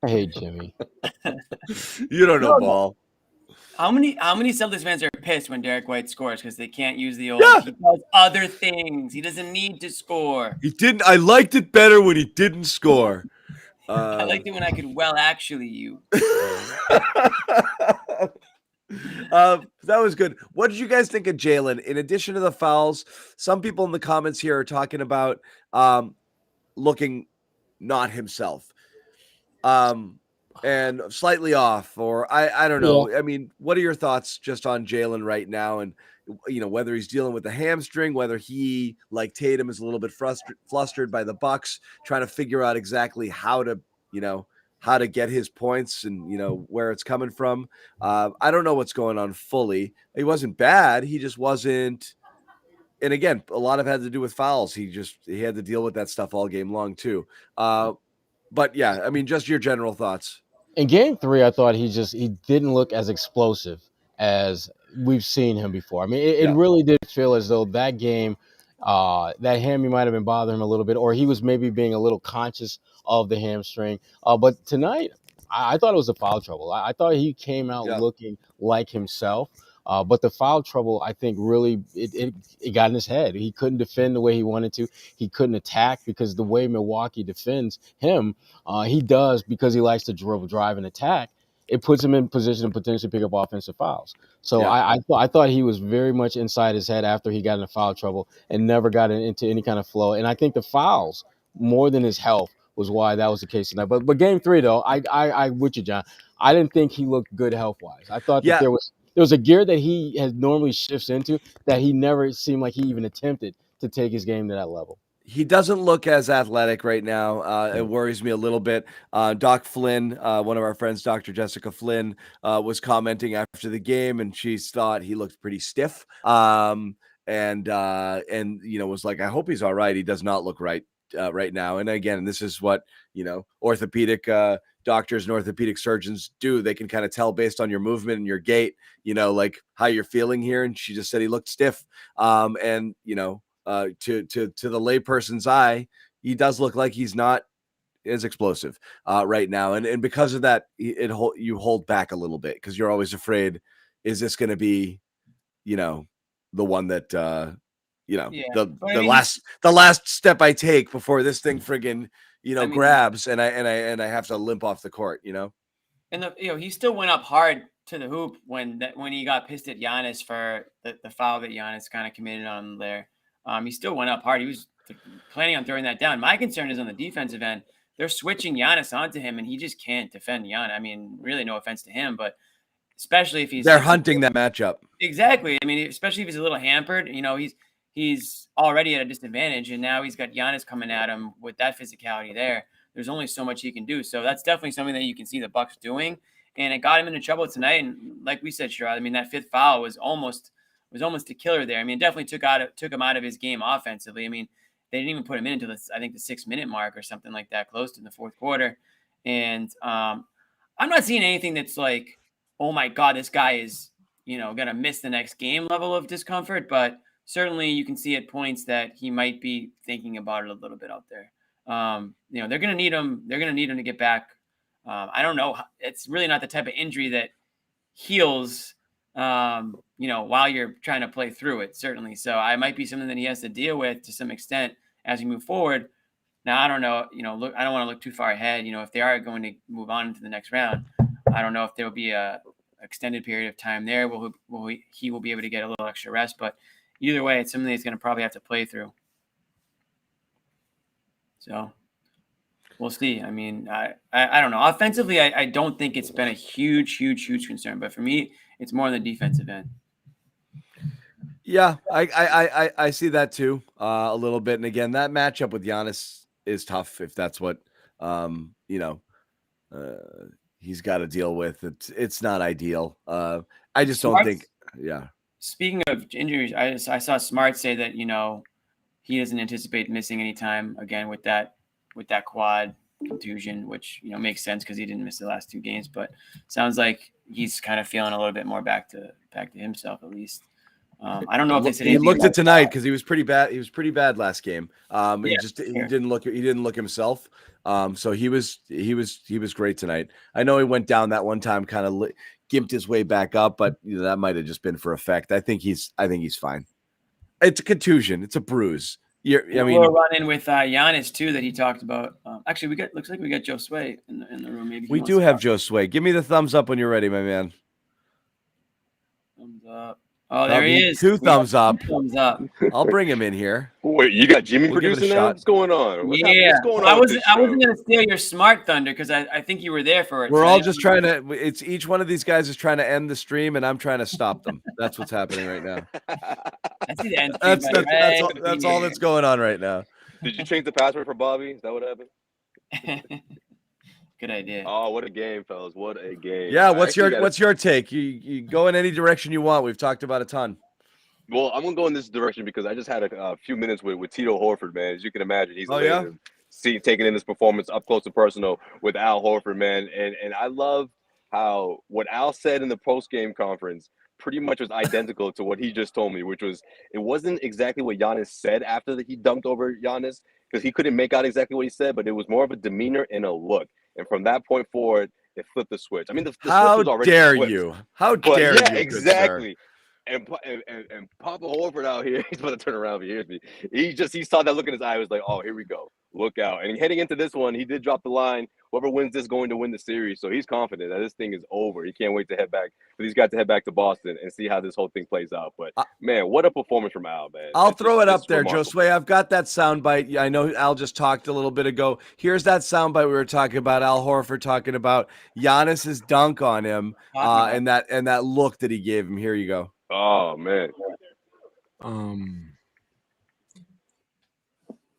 I hate Jimmy. You don't know ball. How many Celtics fans are pissed when Derrick White scores because they can't use the old? He does other things. He doesn't need to score. He didn't. I liked it better when he didn't score. I liked it when I could actually you. That was good. What did you guys think of Jalen? In addition to the fouls, some people in the comments here are talking about looking not himself. And slightly off, or I don't know. Yeah. I mean, what are your thoughts just on Jalen right now? And, whether he's dealing with the hamstring, whether he, like Tatum, is a little bit flustered by the Bucks, trying to figure out exactly how to get his points and, where it's coming from. I don't know what's going on fully. He wasn't bad. He just wasn't. And again, a lot of it had to do with fouls. He had to deal with that stuff all game long too. But yeah, I mean, just your general thoughts. In game 3, I thought he didn't look as explosive as we've seen him before. I mean, it really did feel as though that game, that hammy might have been bothering him a little bit, or he was maybe being a little conscious of the hamstring. But tonight, I thought it was a foul trouble. I thought he came out looking like himself. But the foul trouble, I think, really it got in his head. He couldn't defend the way he wanted to. He couldn't attack because the way Milwaukee defends him, he does because he likes to dribble, drive, and attack. It puts him in position to potentially pick up offensive fouls. So I thought he was very much inside his head after he got into foul trouble and never got into any kind of flow. And I think the fouls, more than his health, was why that was the case tonight. But game 3, though, I with you, John. I didn't think he looked good health-wise. I thought that there was a gear that he has normally shifts into that he never seemed like he even attempted to take his game to that level. He doesn't look as athletic right now. It worries me a little bit. Doc Flynn, one of our friends, Dr. Jessica Flynn, was commenting after the game, and she thought he looked pretty stiff. And was like, I hope he's all right. He does not look right right now. And again, this is what, orthopedic doctors and orthopedic surgeons do. They can kind of tell based on your movement and your gait, like how you're feeling here. And she just said he looked stiff. To the layperson's eye, he does look like he's not as explosive right now. And because of that, you hold back a little bit because you're always afraid, is this going to be, the one that, the last step I take before this thing friggin', grabs and I have to limp off the court, And he still went up hard to the hoop when he got pissed at Giannis for the foul that Giannis kind of committed on him there. He still went up hard. He was planning on throwing that down. My concern is on the defensive end. They're switching Giannis onto him, and he just can't defend Giannis. I mean, really, no offense to him, but especially if they're hunting that matchup. Exactly. I mean, especially if he's a little hampered. He's already at a disadvantage, and now he's got Giannis coming at him with that physicality there. There's only so much he can do. So that's definitely something that you can see the Bucks doing, and it got him into trouble tonight. And like we said, Sherrod, I mean, that 5th foul was almost a killer there. I mean, it definitely took him out of his game offensively. I mean, they didn't even put him in until I think the 6-minute mark or something like that, close to the 4th quarter. And I'm not seeing anything that's like, oh my God, this guy is, going to miss the next game level of discomfort. But certainly you can see at points that he might be thinking about it a little bit out there. They're going to need him. They're going to need him to get back. I don't know. It's really not the type of injury that heals, while you're trying to play through it, certainly. So I might be something that he has to deal with to some extent as we move forward. Now, I don't know, I don't want to look too far ahead. If they are going to move on into the next round, I don't know if there will be a extended period of time there. He will be able to get a little extra rest, but either way, it's something he's going to probably have to play through. So we'll see. I mean, I don't know. Offensively, I don't think it's been a huge concern, but for me, it's more on the defensive end. Yeah, I see that too, a little bit. And again, that matchup with Giannis is tough if that's what he's got to deal with. It's not ideal. I just don't think. Yeah. Speaking of injuries, I saw Smart say that he doesn't anticipate missing any time again with that quad contusion, which makes sense because he didn't miss the last 2 games. But sounds like he's kind of feeling a little bit more back to himself at least. I don't know if they said he looked at tonight because he was pretty bad. He was pretty bad last game. He didn't look himself. So he was great tonight. I know he went down that one time, kind of gimped his way back up, but that might have just been for effect. I think he's fine. It's a contusion. It's a bruise. We're running with Giannis too that he talked about. Actually, looks like we got Josue in the room. Maybe we do have Josue. Give me the thumbs up when you're ready, my man. Thumbs up. Oh, there he is. 2 thumbs up. 2 thumbs up. I'll bring him in here. Wait, you got Jimmy producing now? What's going on? What's going on? I wasn't going to steal your Smart thunder because I think you were there for it. We're all just trying to. It's each one of these guys is trying to end the stream, and I'm trying to stop them. That's what's happening right now. I see the end. That's all that's going on right now. Did you change the password for Bobby? Is that what happened? Good idea. Oh, what a game, fellas! What a game. Yeah, what's your take? You go in any direction you want. We've talked about a ton. Well, I'm gonna go in this direction because I just had a few minutes with Tito Horford, man. As you can imagine, he's amazing. Taking in this performance up close and personal with Al Horford, man. And I love how what Al said in the post-game conference pretty much was identical to what he just told me, which was it wasn't exactly what Giannis said after he dunked over Giannis because he couldn't make out exactly what he said, but it was more of a demeanor and a look. And from that point forward, it flipped the switch. I mean, the switch was already flipped. How dare you? Yeah, exactly. And Papa Horford out here, he's about to turn around if he hears me. He saw that look in his eye. He was like, oh, here we go. Look out. And heading into this one, he did drop the line. Whoever wins this is going to win the series. So he's confident that this thing is over. He can't wait to head back. But he's got to head back to Boston and see how this whole thing plays out. But, man, what a performance from Al, man. I'll throw it up there, Josue. I've got that soundbite. I know Al just talked a little bit ago. Here's that soundbite we were talking about. Al Horford talking about Giannis's dunk on him and that look that he gave him. Here you go. Oh, man.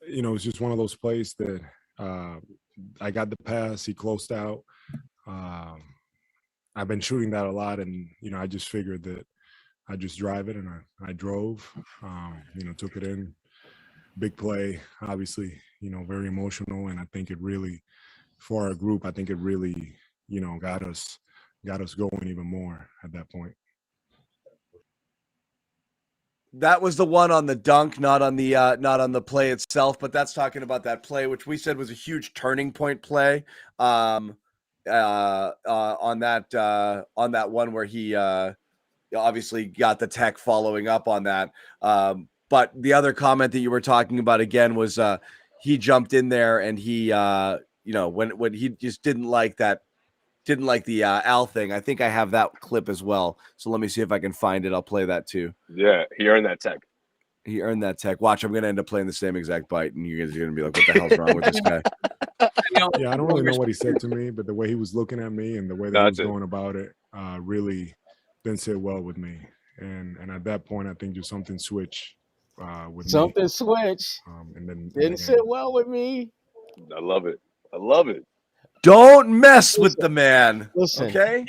It's just one of those plays that I got the pass. He closed out. I've been shooting that a lot, and, I just figured that I just drive it, and I drove, took it in. Big play, obviously, very emotional, and I think it really, for our group, got us going even more at that point. That was the one on the dunk, not on the play itself, but that's talking about that play, which we said was a huge turning point play. On that one where he obviously got the tech following up on that. But the other comment that you were talking about again was he jumped in there and he when he just didn't like the Al thing. I think I have that clip as well. So let me see if I can find it. I'll play that too. Yeah, he earned that tech. Watch, I'm going to end up playing the same exact bite, and you guys are going to be like, what the hell's wrong with this guy? Yeah, I don't really know what he said to me, but the way he was looking at me and the way that he was going about it really didn't sit well with me. And at that point, I think just something switched with me. Switched. And then didn't sit well with me. I love it. Don't mess with the man. Listen, okay?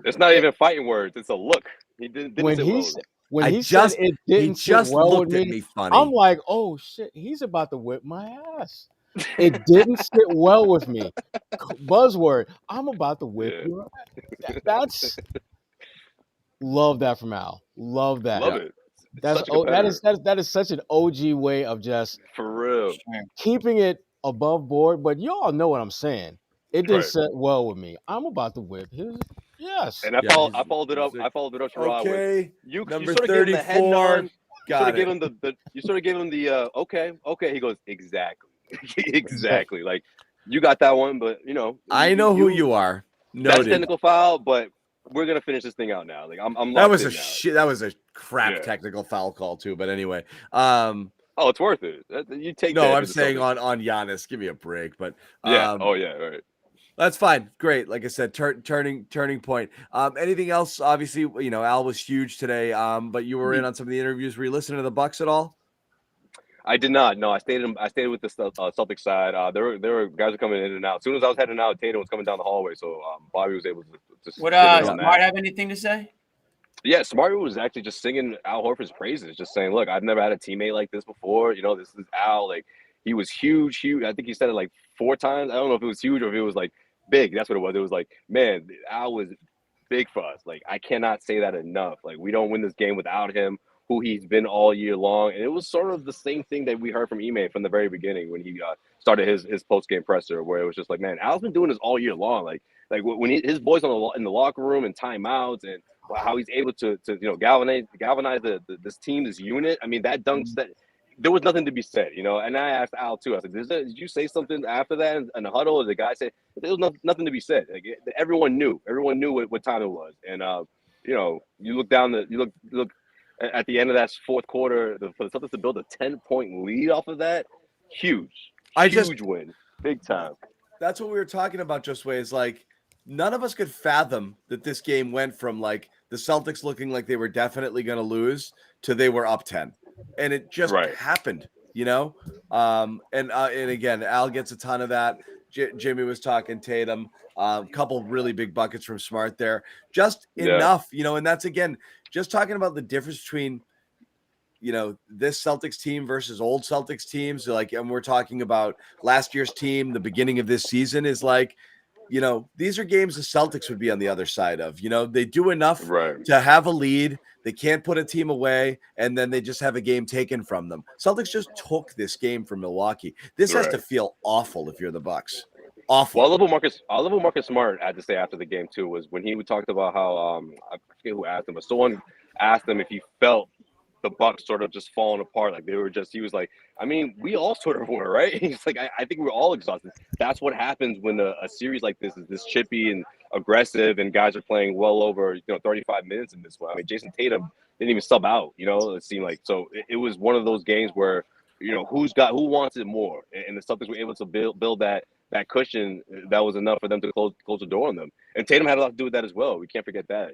It's not even fighting words. It's a look. He didn't sit well with me. When he said it didn't sit well with me, I'm like, oh, shit, he's about to whip my ass. It didn't sit well with me. Buzzword, I'm about to whip your ass. That's – love that from Al. Love that. Love it. That is such an OG way of just – for real. Keeping it above board. But y'all know what I'm saying. It didn't sit well with me. I'm about to whip his – yes. And I followed it up. Sherrod, okay. You number sort of 34. gave him the head nod. You sort of gave him the okay. He goes, exactly. Exactly. Like, you got that one, but I know who you are. Noted. That's technical foul, but we're gonna finish this thing out now. Like, I'm that was a crap technical foul call too. But anyway, Oh, it's worth it. You take that. No, I'm saying on Giannis. Give me a break, but yeah. Oh yeah, right. That's fine. Great. Like I said, turning point. Anything else? Obviously, Al was huge today. But you were in on some of the interviews. Were you listening to the Bucks at all? I did not. No, I stayed with the Celtics side. There were guys were coming in and out. As soon as I was heading out, Tatum was coming down the hallway, so Bobby was able to Would Smart have anything to say? Yeah, Smart was actually just singing Al Horford's praises, just saying, "Look, I've never had a teammate like this before. This is Al. Like, he was huge. I think he said it like 4 times. I don't know if it was huge or if it was like big. That's what it was. It was like, man, Al was big for us. Like, I cannot say that enough. Like, we don't win this game without him, who he's been all year long. And it was sort of the same thing that we heard from Ime from the very beginning when he started his post-game presser, where it was just like, man, Al's been doing this all year long. Like when his boys in the locker room and timeouts and how he's able to galvanize this team, this unit. I mean, that dunks that there was nothing to be said, And I asked Al too. I said, "Did you say something after that in the huddle?" The guy said there was nothing to be said. Like, everyone knew what time it was. And you look at the end of that fourth quarter for the Celtics to build a 10-point lead off of that, huge win, big time. That's what we were talking about, Josue, is like none of us could fathom that this game went from like the Celtics looking like they were definitely going to lose to they were up 10. And it just happened, And again, Al gets a ton of that. Jimmy was talking Tatum, a couple really big buckets from Smart there. Just enough, and that's, again, just talking about the difference between, this Celtics team versus old Celtics teams. Like, and we're talking about last year's team, the beginning of this season is like, these are games the Celtics would be on the other side of. They do enough to have a lead. They can't put a team away, and then they just have a game taken from them. Celtics just took this game from Milwaukee. This has to feel awful if you're the Bucks. Awful. Well, I love what Marcus Smart had to say after the game too. Was when he talked about how I forget who asked him, but someone asked him if he felt the Bucks sort of just falling apart, like they were just. He was like, I mean, we all sort of were, right? He's like, I think we're all exhausted. That's what happens when a series like this is this chippy and aggressive, and guys are playing well over 35 minutes in this one. I mean, Jason Tatum didn't even sub out. It seemed like so. It was one of those games where who wants it more, and the Celtics were able to build that cushion that was enough for them to close the door on them. And Tatum had a lot to do with that as well. We can't forget that.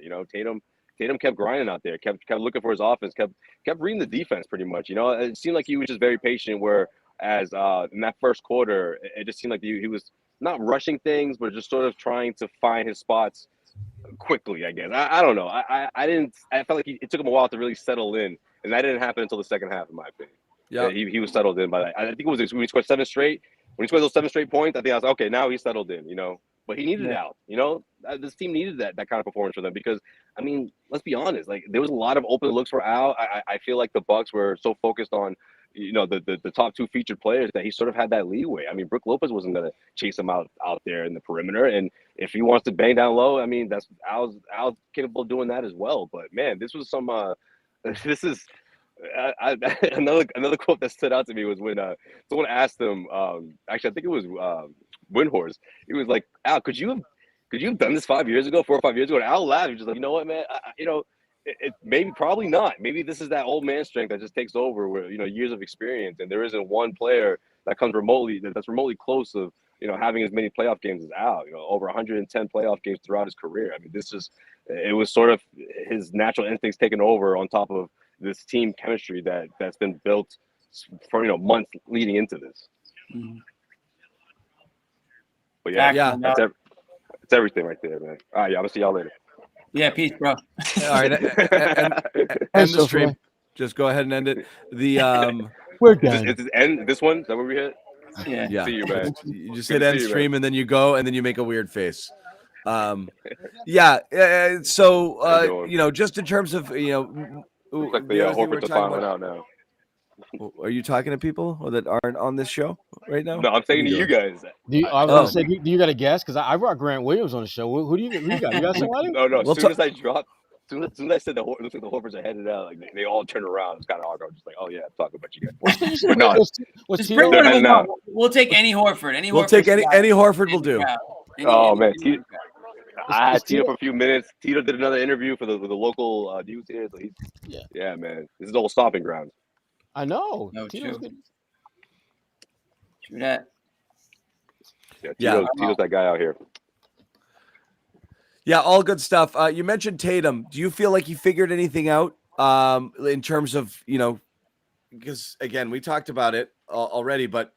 Tatum kept grinding out there, kept looking for his offense, kept reading the defense pretty much. It seemed like he was just very patient. Whereas in that first quarter, it just seemed like he was not rushing things, but just sort of trying to find his spots quickly. I guess I don't know. I felt like it took him a while to really settle in, and that didn't happen until the second half, in my opinion. Yeah, he was settled in by that. I think it was when he scored 7 straight. When he scored those 7 straight points, I think I was like, okay, now he's settled in. But he needed it out. This team needed that kind of performance for them because, I mean, let's be honest. Like, there was a lot of open looks for Al. I feel like the Bucks were so focused on, the top 2 featured players that he sort of had that leeway. I mean, Brook Lopez wasn't going to chase him out there in the perimeter. And if he wants to bang down low, I mean, that's Al's capable of doing that as well. But, man, this was some another quote that stood out to me was when someone asked him, actually, I think it was Windhorst. He was like, Al, could you have done this 5 years ago, 4 or 5 years ago? And Al laughed. He was just like, you know what, man? It maybe probably not. Maybe this is that old man strength that just takes over where, years of experience. And there isn't one player that comes that's remotely close of, having as many playoff games as Al, over 110 playoff games throughout his career. I mean, it was sort of his natural instincts taking over on top of this team chemistry that's been built for, months leading into this. Mm-hmm. But it's everything right there, man. All right, yeah, I'm gonna see y'all later. Yeah, peace, bro. All right, end the stream. Just go ahead and end it. We're done. Is end this one? Is that where we hit? Yeah. See you, man. You just hit end stream, and then you go, and then you make a weird face. So just in terms of looks like the Horford's filing out now. Are you talking to people that aren't on this show right now? No, I'm saying to you guys. Do you got a guess? Because I brought Grant Williams on the show. Who do you got? You got somebody? No. As soon as I dropped, as soon as I said the Horfords are headed out, like they all turned around. It's kind of hard. I'm just like, oh yeah, I'm talking about you guys. But no, just bring one of them out. We'll take any Horford. We'll take any Horford will do. Man. I had Tito for a few minutes. Tito did another interview for the local news here. So man, this is old stomping grounds. I know. No, Tito's true. good. True that. Tito's that guy out here. Yeah, all good stuff. You mentioned Tatum. Do you feel like he figured anything out in terms of, because again, we talked about it already, but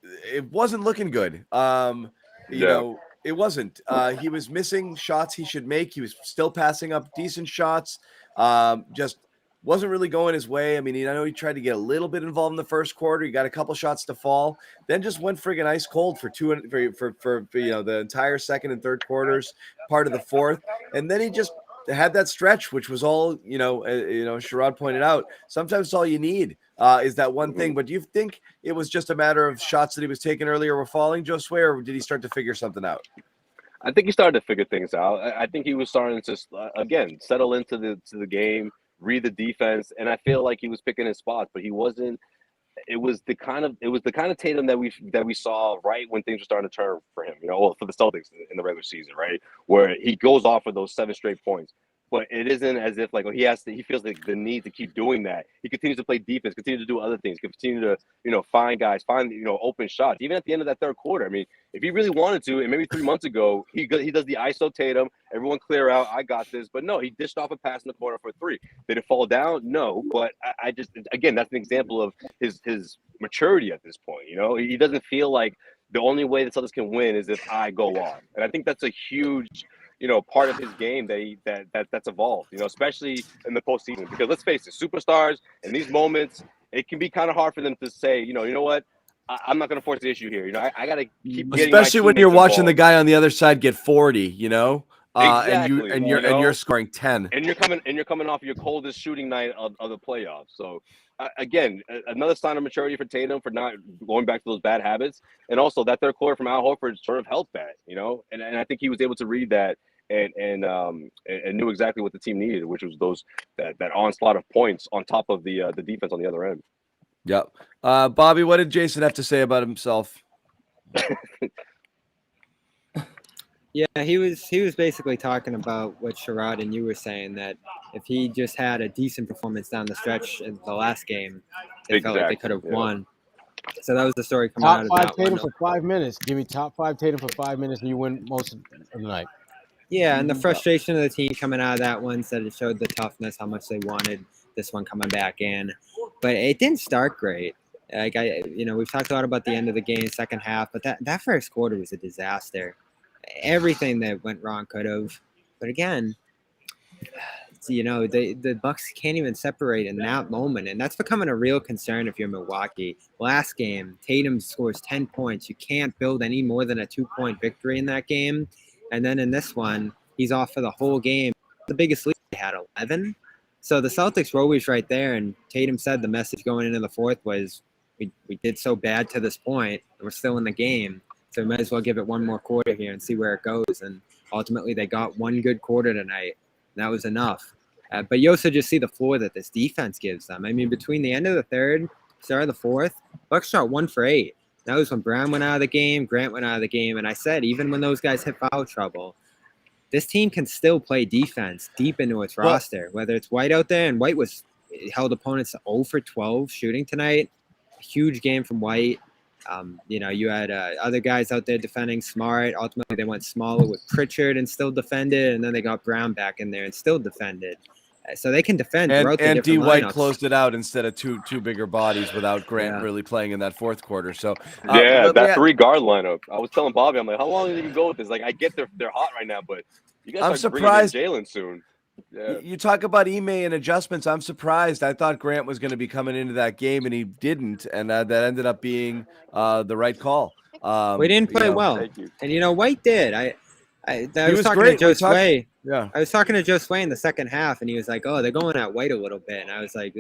it wasn't looking good. It wasn't. He was missing shots he should make. He was still passing up decent shots. Just wasn't really going his way. I mean, I know he tried to get a little bit involved in the first quarter. He got a couple shots to fall, then just went friggin' ice cold for the entire second and third quarters, part of the fourth, and then he just had that stretch, which was all Sherrod pointed out. Sometimes all you need is that one thing. But do you think it was just a matter of shots that he was taking earlier were falling, Josue, or did he start to figure something out? I think he started to figure things out. I think he was starting to again settle into the game, read the defense, and I feel like he was picking his spots, but he wasn't. It was the kind of Tatum that we saw right when things were starting to turn for him, for the Celtics in the regular season, right, where he goes off for those 7 straight points. But it isn't as if like he feels like the need to keep doing that. He continues to play defense, continue to do other things, continue to find guys, find open shots. Even at the end of that third quarter, I mean, if he really wanted to, and maybe 3 months ago, he does the ISO Tatum, everyone clear out, I got this. But no, he dished off a pass in the corner for 3. Did it fall down? No. But I just, again, that's an example of his maturity at this point. He doesn't feel like the only way the Celtics can win is if I go off, and I think that's a huge part of his game that's evolved, especially in the postseason. Because let's face it, superstars in these moments, it can be kind of hard for them to say, you know what, I'm not going to force the issue here. I got to keep getting especially when you're watching the guy on the other side get 40, exactly. and you're scoring 10, and you're coming off your coldest shooting night of the playoffs. So again, another sign of maturity for Tatum for not going back to those bad habits, and also that third quarter from Al Horford sort of helped that, and I think he was able to read that and knew exactly what the team needed, which was that onslaught of points on top of the defense on the other end. Yep. Bobby, what did Jason have to say about himself? Yeah, he was basically talking about what Sherrod and you were saying, that if he just had a decent performance down the stretch in the last game, they felt like they could have won. So that was the story coming out of that Top 5 Tatum for 5 minutes. Give me top 5 Tatum for 5 minutes, and you win most of the night. Yeah, and the frustration of the team coming out of that one said it showed the toughness, how much they wanted this one coming back in. But it didn't start great. Like we've talked a lot about the end of the game, second half, but that first quarter was a disaster. Everything that went wrong could have. But again, the Bucks can't even separate in that moment, and that's becoming a real concern if you're Milwaukee. Last game, Tatum scores 10 points. You can't build any more than a 2-point victory in that game. And then in this one, he's off for the whole game. The biggest lead they had, 11. So the Celtics were always right there, and Tatum said the message going into the fourth was, we did so bad to this point, and we're still in the game, so we might as well give it one more quarter here and see where it goes. And ultimately, they got one good quarter tonight, and that was enough. But you also just see the floor that this defense gives them. I mean, between the end of the third, start of the fourth, Bucks shot 1 for 8. That was when Brown went out of the game, Grant went out of the game, and I said, even when those guys hit foul trouble, this team can still play defense deep into its roster, whether it's White out there, and White held opponents 0 for 12 shooting tonight. A huge game from White. You had other guys out there defending Smart. Ultimately, they went smaller with Pritchard and still defended, and then they got Brown back in there and still defended. So they can defend throughout the different D. White lineups. closed it out instead of two bigger bodies without Grant really playing in that fourth quarter. So that 3-guard lineup. I was telling Bobby, I'm like, how long did you go with this? Like, I get they're hot right now, but you guys I'm are surprised bringing in Jalen soon. Yeah. You talk about Ime and adjustments. I'm surprised. I thought Grant was going to be coming into that game, and he didn't, and that ended up being the right call. We didn't play well, and White did. I was talking great. to Josue. Yeah, I was talking to Josue in the second half, and he was like, "Oh, they're going at White a little bit," and I was like,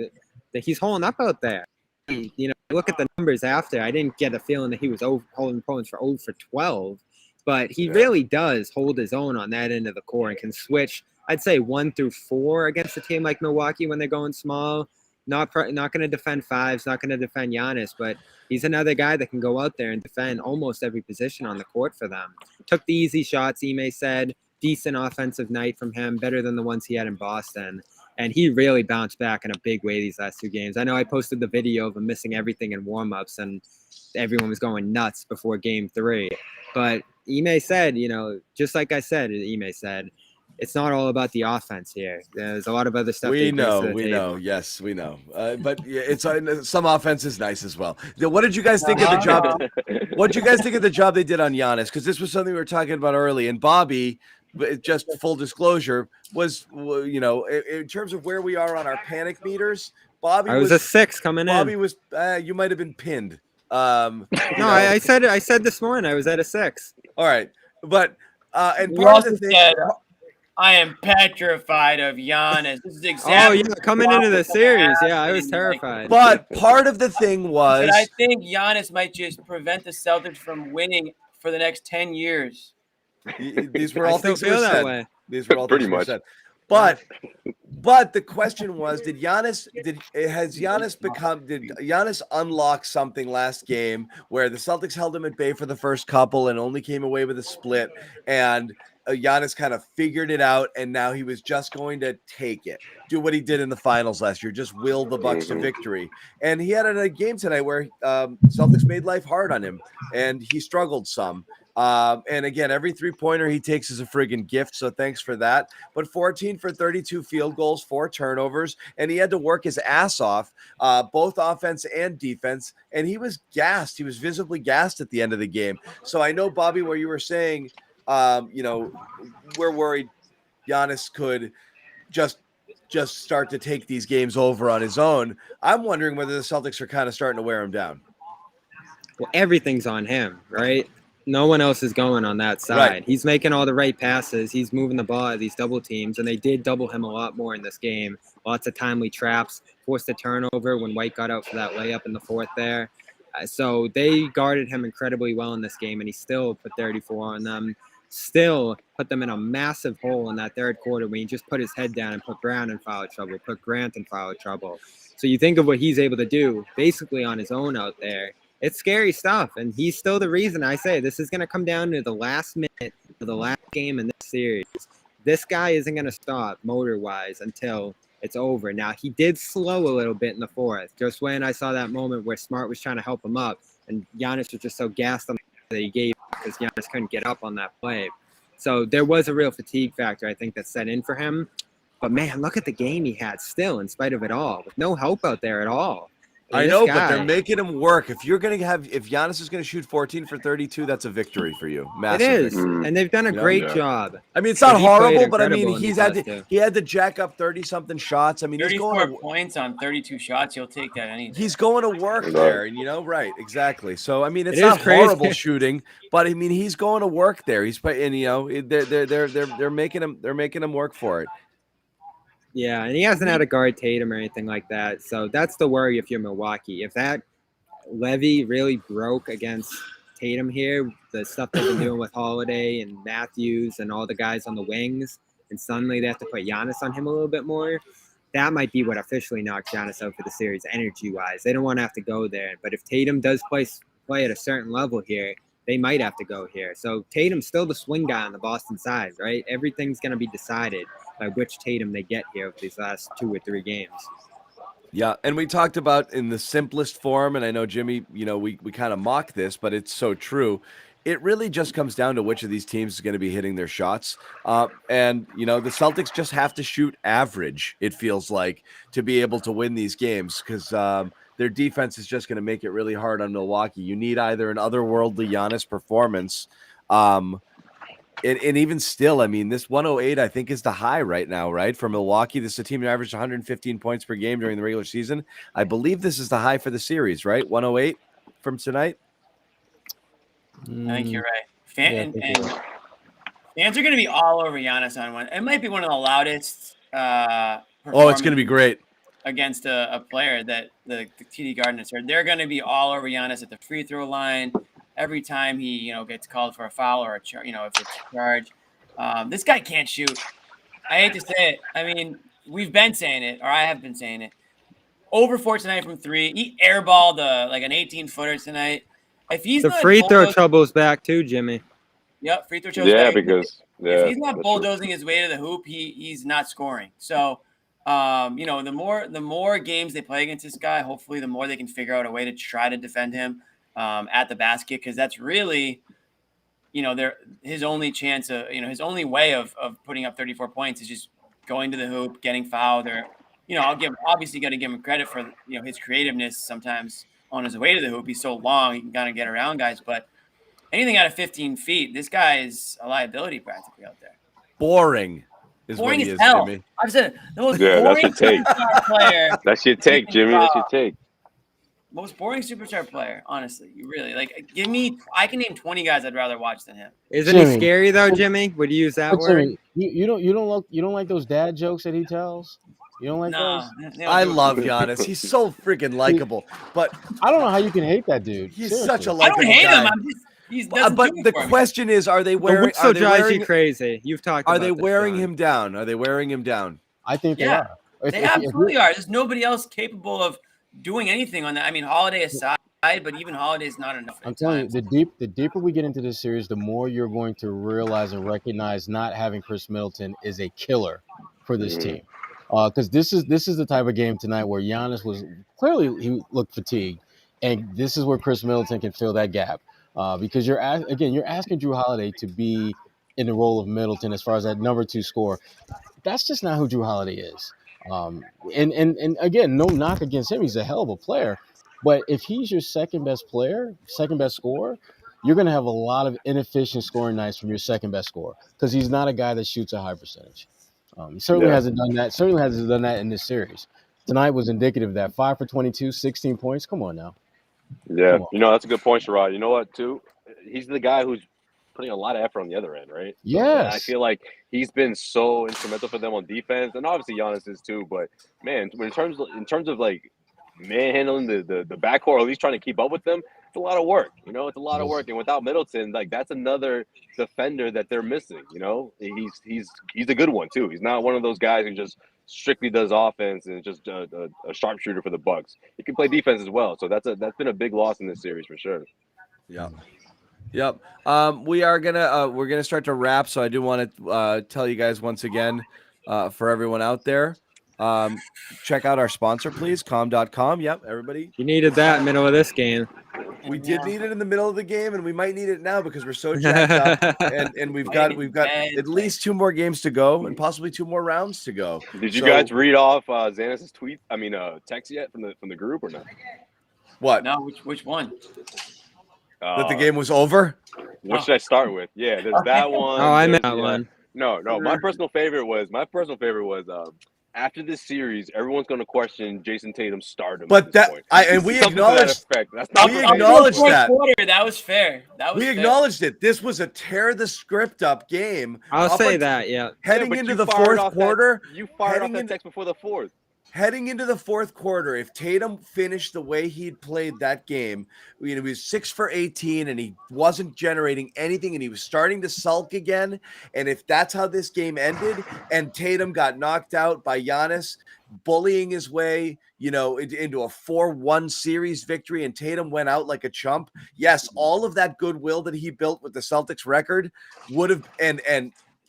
"He's holding up out there." Look at the numbers after. I didn't get a feeling that he was holding opponents for 0 for 12, but he really does hold his own on that end of the court and can switch. I'd say 1 through 4 against a team like Milwaukee when they're going small. Not going to defend fives, not going to defend Giannis, but he's another guy that can go out there and defend almost every position on the court for them. Took the easy shots, Ime said. Decent offensive night from him, better than the ones he had in Boston. And he really bounced back in a big way these last 2 games. I know I posted the video of him missing everything in warmups, and everyone was going nuts before game 3. But Ime said, just like I said, Ime said, it's not all about the offense here. There's a lot of other stuff. We know. Yes, we know. But it's some offense is nice as well. What did you guys think of the job? What did you guys think of the job they did on Giannis? Because this was something we were talking about early. And Bobby, just full disclosure, was in terms of where we are on our panic meters. Bobby was a 6 coming in. Bobby was. You might have been pinned. I said this morning I was at a 6. All right, but and part of the thing. I am petrified of Giannis. This is exactly. Oh yeah, coming into the series, I was terrified. But part of the thing was, I think Giannis might just prevent the Celtics from winning for the next 10 years. These were all things that were said. These were all pretty things much said. But the question was, did Giannis unlock something last game where the Celtics held him at bay for the first couple and only came away with a split, and Giannis kind of figured it out, and now he was just going to take it, do what he did in the finals last year, just will the Bucks to victory. And he had a game tonight where Celtics made life hard on him, and he struggled some. And again, every 3-pointer he takes is a friggin' gift, so thanks for that. But 14 for 32 field goals, 4 turnovers, and he had to work his ass off, both offense and defense, and he was gassed. He was visibly gassed at the end of the game. So I know, Bobby, where you were saying, we're worried Giannis could just start to take these games over on his own. I'm wondering whether the Celtics are kind of starting to wear him down. Well, everything's on him, right? No one else is going on that side. Right. He's making all the right passes. He's moving the ball at these double teams, and they did double him a lot more in this game. Lots of timely traps, forced a turnover when White got out for that layup in the 4th there. So they guarded him incredibly well in this game, and he still put 34 on them. Still put them in a massive hole in that 3rd quarter when he just put his head down and put Brown in foul trouble, put Grant in foul trouble. So you think of what he's able to do basically on his own out there. It's scary stuff, and he's still the reason I say this is going to come down to the last minute of the last game in this series. This guy isn't going to stop motor-wise until it's over. Now, he did slow a little bit in the 4th, just when I saw that moment where Smart was trying to help him up, and Giannis was just so gassed on that he gave because Giannis couldn't get up on that play. So there was a real fatigue factor, I think, that set in for him. But, man, look at the game he had still in spite of it all, with no help out there at all. I know, but they're making him work. If Giannis is going to shoot 14 for 32, that's a victory for you. Massive. It is, and they've done a great job. I mean, it's not horrible, but I mean, he had to jack up 30-something shots. I mean, 34 points on 32 shots. You'll take that any day. He's going to work there, and right, exactly. So I mean, it's not horrible shooting, but I mean, he's going to work there. They're making him work for it. Yeah, and he hasn't had to guard Tatum or anything like that. So that's the worry if you're Milwaukee. If that levy really broke against Tatum here, the stuff they've been doing with Holiday and Matthews and all the guys on the wings, and suddenly they have to put Giannis on him a little bit more, that might be what officially knocks Giannis out for the series energy-wise. They don't want to have to go there. But if Tatum does play at a certain level here, they might have to go here. So Tatum's still the swing guy on the Boston side, right? Everything's going to be decided by which Tatum they get here over these last 2 or 3 games. Yeah, and we talked about in the simplest form, and I know, Jimmy, we kind of mock this, but it's so true. It really just comes down to which of these teams is going to be hitting their shots. And the Celtics just have to shoot average, it feels like, to be able to win these games because their defense is just going to make it really hard on Milwaukee. You need either an otherworldly Giannis performance and even still, I mean, this 108, I think, is the high right now, right? For Milwaukee, this is a team that averaged 115 points per game during the regular season. I believe this is the high for the series, right? 108 from tonight? I think you're right. Fans are going to be all over Giannis on one. It might be one of the loudest it's going to be great. Against a player that the TD Garden has heard. They're going to be all over Giannis at the free throw line. Every time he, gets called for a foul or if it's a charge, this guy can't shoot. I hate to say it. I mean, we've been saying it, or I have been saying it. Over 4 tonight from 3. He airballed like an 18-footer tonight. If he's the free throw trouble's back too, Jimmy. Yep, free throw trouble's back. If he's not bulldozing his way to the hoop, he's not scoring. So The more games they play against this guy, hopefully the more they can figure out a way to try to defend him at the basket, because that's really, his only chance of, his only way of putting up 34 points is just going to the hoop, getting fouled, or, obviously got to give him credit for, his creativeness sometimes on his way to the hoop. He's so long, he can kind of get around guys, but anything out of 15 feet, this guy is a liability practically out there. Boring is what he is, hell. Jimmy. I've said it. The most boring superstar player. That's your take, Jimmy. That's your take. Most boring superstar player, honestly. You really I can name 20 guys I'd rather watch than him. Isn't he scary though, Jimmy? Would you use that word? You don't like those dad jokes that he tells? You don't like those? I love Giannis. He's so freaking likable. But I don't know how you can hate that dude. He's Seriously. such a likable guy. I don't hate him. But the question is, are they wearing? So drives you crazy. You've talked. Are they wearing him down? Are they wearing him down? I think they are. They absolutely are. There's nobody else capable of doing anything on that. I mean, Holiday aside, but even Holiday is not enough. I'm telling you, the deeper we get into this series, the more you're going to realize and recognize not having Chris Middleton is a killer for this team. Because this is the type of game tonight where Giannis was clearly, he looked fatigued, and this is where Chris Middleton can fill that gap. Because you're asking Drew Holiday to be in the role of Middleton as far as that number 2 scorer. That's just not who Drew Holiday is. And again, no knock against him. He's a hell of a player. But if he's your second best player, second best scorer, you're going to have a lot of inefficient scoring nights from your second best scorer because he's not a guy that shoots a high percentage. He certainly hasn't done that. Certainly hasn't done that in this series. Tonight was indicative of that. 5 for 22, 16 points. Come on now. Yeah, that's a good point, Sherrod. You know what, too? He's the guy who's putting a lot of effort on the other end, right? Yes. I feel like he's been so instrumental for them on defense, and obviously Giannis is too. But man, in terms of like manhandling the backcourt, or at least trying to keep up with them, it's a lot of work. It's a lot of work, and without Middleton, like that's another defender that they're missing. He's a good one too. He's not one of those guys who just strictly does offense and just a sharpshooter for the Bucks. He can play defense as well. So that's been a big loss in this series for sure. Yep. We're gonna start to wrap. So I do want to tell you guys once again, for everyone out there, check out our sponsor, please. Com.com. Yep, everybody. You needed that in the middle of this game. We did need it in the middle of the game, and we might need it now because we're so jacked up, and we've got at least 2 more games to go, and possibly 2 more rounds to go. Did you guys read off Zannis' text yet from the group or not? What? No, which one? That the game was over? What should I start with? Yeah, there's that one. Oh, I meant that one. No. My personal favorite was after this series, everyone's going to question Jason Tatum's stardom. But we acknowledged that. We acknowledged that. That was fair. We acknowledged it. This was a tear the script up game. I'll say that. Yeah. Heading into the fourth quarter, you fired off that text before the fourth. Heading into the fourth quarter, if Tatum finished the way he'd played that game, he was 6 for 18 and he wasn't generating anything and he was starting to sulk again. And if that's how this game ended and Tatum got knocked out by Giannis bullying his way, into a 4-1 series victory and Tatum went out like a chump. Yes, all of that goodwill that he built with the Celtics record would have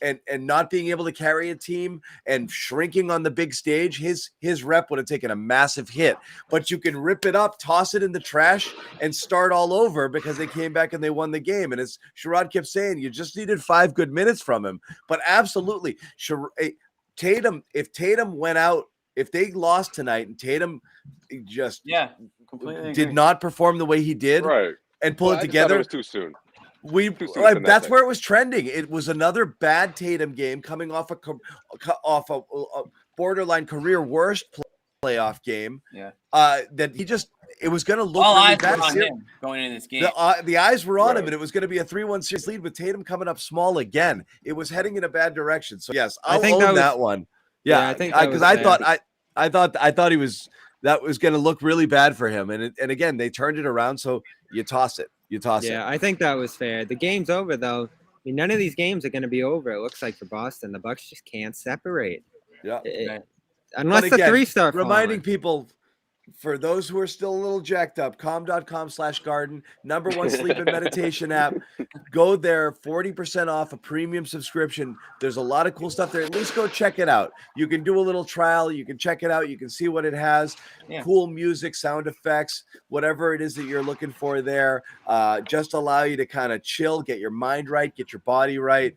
and not being able to carry a team and shrinking on the big stage, his rep would have taken a massive hit. But you can rip it up, toss it in the trash, and start all over because they came back and they won the game. And as Sherrod kept saying, you just needed 5 good minutes from him. But absolutely, Tatum, if Tatum went out, if they lost tonight and Tatum just did not perform the way he did and pull it together. It was too soon. That's where it was trending. It was another bad Tatum game coming off a borderline career worst playoff game. That it was going to look all really eyes bad were on him going into this game. The eyes were on him, and it was going to be a 3-1 series lead with Tatum coming up small again. It was heading in a bad direction. So yes, I'll own that one. Yeah, I think because I thought he was that was going to look really bad for him, and again they turned it around. So you toss it. Yeah, I think that was fair. The game's over, though. I mean, none of these games are going to be over, it looks like, for Boston. The Bucks just can't separate. Yeah. Unless the 3-star reminding people for those who are still a little jacked up, calm.com/garden, #1 sleep and meditation app. Go there, 40% off a premium subscription. There's a lot of cool stuff there. At least go check it out. You can do a little trial. You can check it out. You can see what it has. Yeah. Cool music, sound effects, whatever it is that you're looking for there. Just allow you to kind of chill, get your mind right, get your body right.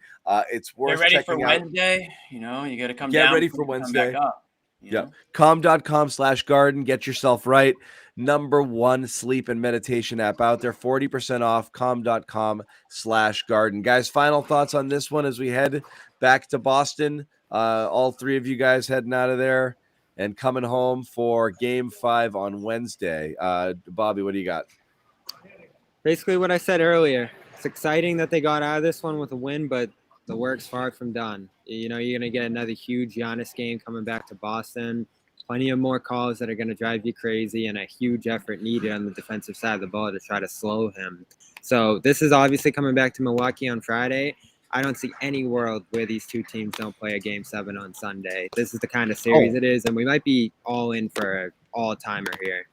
It's worth checking out. Get ready for Wednesday. You got to come down. Get ready for Wednesday. Come back up. Yeah. Calm.com/garden. Get yourself right. #1 sleep and meditation app out there. 40% off. Calm.com/garden. Guys, final thoughts on this one as we head back to Boston. All three of you guys heading out of there and coming home for Game 5 on Wednesday. Bobby, what do you got? Basically what I said earlier. It's exciting that they got out of this one with a win, but the work's far from done. You're going to get another huge Giannis game coming back to Boston. Plenty of more calls that are going to drive you crazy, and a huge effort needed on the defensive side of the ball to try to slow him. So this is obviously coming back to Milwaukee on Friday. I don't see any world where these two teams don't play a Game 7 on Sunday. This is the kind of series it is, and we might be all in for an all-timer here.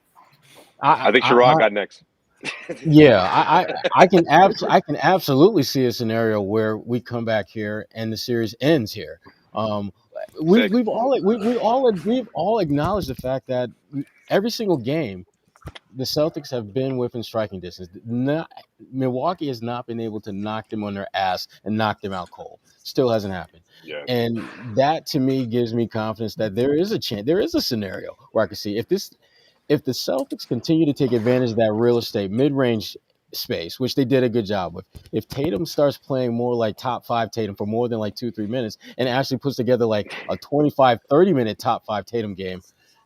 I think Sherrod got next. Yeah, I can absolutely see a scenario where we come back here and the series ends here. We've all acknowledged the fact that every single game the Celtics have been within striking distance. Milwaukee has not been able to knock them on their ass and knock them out cold. Still hasn't happened. Yeah. And that to me gives me confidence that there is a chance, there is a scenario where I can see if the Celtics continue to take advantage of that real estate mid-range space, which they did a good job with. If Tatum starts playing more like top 5 Tatum for more than like 2-3 minutes and actually puts together like a 25-30 minute top 5 Tatum game,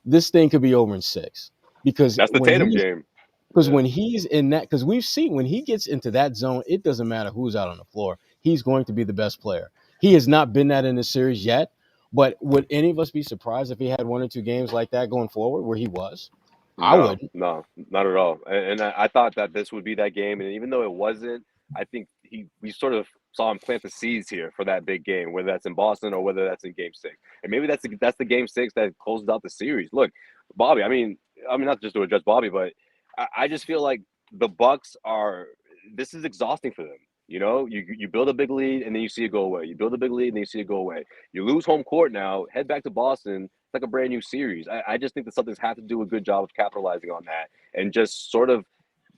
this thing could be over in 6. Because that's the Tatum game. Because when he's in that, because we've seen when he gets into that zone, it doesn't matter who's out on the floor. He's going to be the best player. He has not been that in this series yet, but would any of us be surprised if he had 1 or 2 games like that going forward where he was? I wouldn't. No, not at all. And I thought that this would be that game. And even though it wasn't, I think we sort of saw him plant the seeds here for that big game, whether that's in Boston or whether that's in Game 6. And maybe that's the Game 6 that closes out the series. Look, Bobby, I mean, not just to address Bobby, but I just feel like the Bucks this is exhausting for them. You build a big lead and then you see it go away. You build a big lead and then you see it go away. You lose home court now, head back to Boston. It's like a brand new series. I just think the Celtics have to do a good job of capitalizing on that and just sort of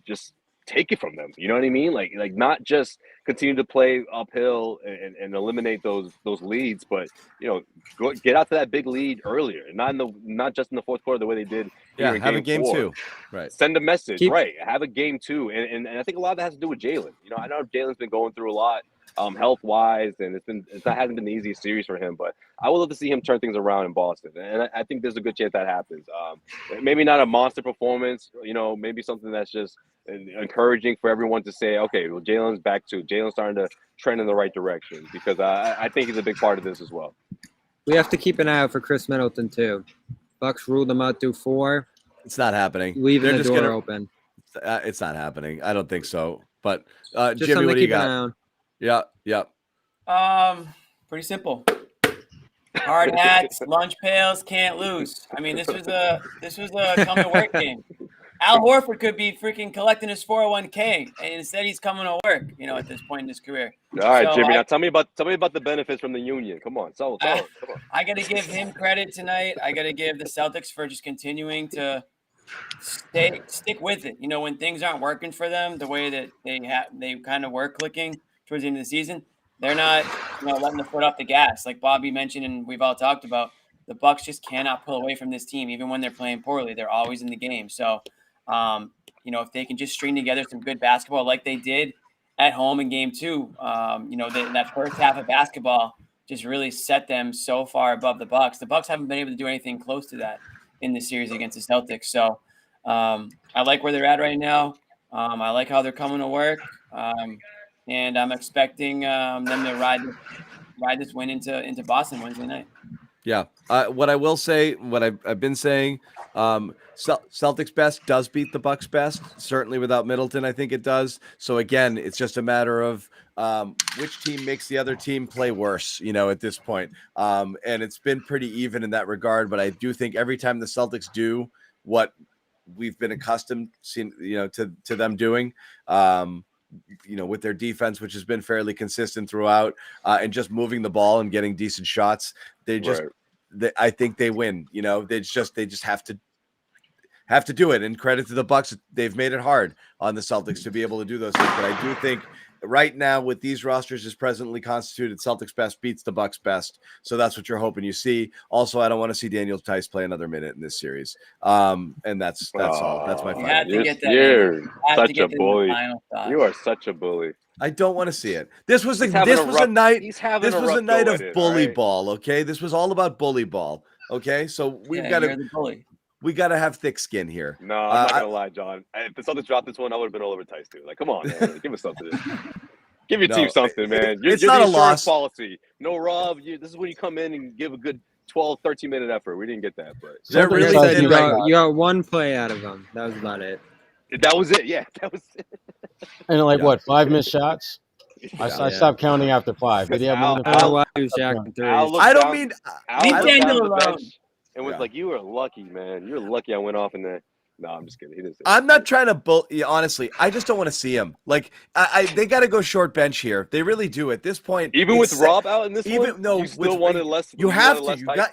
just take it from them. You know what I mean? Like not just continue to play uphill and eliminate those leads, but go get out to that big lead earlier, not just in the fourth quarter the way they did. Yeah, have a Game 2. Right. Send a message. Right. Have a Game 2, and I think a lot of that has to do with Jalen. I know Jalen's been going through a lot health wise, and it hasn't been the easiest series for him. But I would love to see him turn things around in Boston, and I think there's a good chance that happens. Maybe not a monster performance, maybe something that's just encouraging for everyone to say, okay, well, Jalen's back too. Jalen's starting to trend in the right direction, because I think he's a big part of this as well. We have to keep an eye out for Chris Middleton too. Bucks ruled him out through 4. It's not happening. Leaving the door open. It's not happening. I don't think so. But just Jimmy, what do you got? An Yeah. Pretty simple. Hard hats, lunch pails, can't lose. I mean, this was a come to work game. Al Horford could be freaking collecting his 401k, and instead he's coming to work. At this point in his career. All right, so Jimmy. Now tell me about the benefits from the union. Come on, tell it. Come on. I got to give him credit tonight. I got to give the Celtics for just continuing to stick with it. When things aren't working for them, the way that they kind of were clicking towards the end of the season, they're not letting the foot off the gas. Like Bobby mentioned, and we've all talked about, the Bucks just cannot pull away from this team, even when they're playing poorly. They're always in the game. So, if they can just string together some good basketball like they did at home in Game 2, that first half of basketball just really set them so far above the Bucks. The Bucks haven't been able to do anything close to that in the series against the Celtics. So I like where they're at right now. I like how they're coming to work. And I'm expecting them to ride this win into Boston Wednesday night. Yeah. What I will say, what I've been saying, Celtics best does beat the Bucks best. Certainly without Middleton, I think it does. So again, it's just a matter of which team makes the other team play worse, at this point. And it's been pretty even in that regard. But I do think every time the Celtics do what we've been accustomed to them doing. With their defense, which has been fairly consistent throughout, and just moving the ball and getting decent shots. I think they win. They just have to do it. And credit to the Bucks, they've made it hard on the Celtics to be able to do those things. But I do think right now, with these rosters as presently constituted, Celtics best beats the Bucks best. So that's what you're hoping you see. Also, I don't want to see Daniel Tice play another minute in this series. And that's all. That's my final. You're such a bully. You are such a bully. I don't want to see it. This was a night of bully ball. Okay, this was all about bully ball. Okay, so we've got to. We got to have thick skin here. No, I'm not gonna lie, John. If the Celtics dropped this one, I would have been all over Tice too. Like, come on, man. Give us something. Give your team something, man. It's not a loss policy. No, Rob. This is when you come in and give a good 12, 13-minute effort. We didn't get that, but they're really you got one play out of them. That was about it. That was it. Yeah, that was it. And like 5 missed shots? I stopped counting after 5. Did he have more than 5? I don't mean. And was like, you were lucky, man. You're lucky I went off in there. No, I'm just kidding. He didn't say I'm not trying to bully. Honestly, I just don't want to see him. Like, they got to go short bench here. They really do at this point. Even with Rob out in this one? No, you still wanted less. You have to.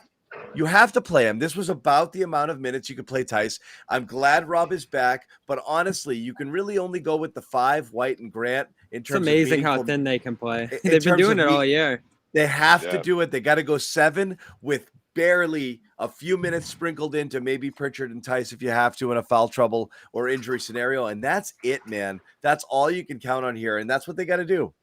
You have to play him. This was about the amount of minutes you could play Tice. I'm glad Rob is back, but honestly, you can really only go with the 5, White and Grant. It's amazing how thin they can play. They've been doing it all year. They have to do it. They got to go 7 with barely a few minutes sprinkled into maybe Pritchard and Tice if you have to in a foul trouble or injury scenario. And that's it, man. That's all you can count on here. And that's what they got to do.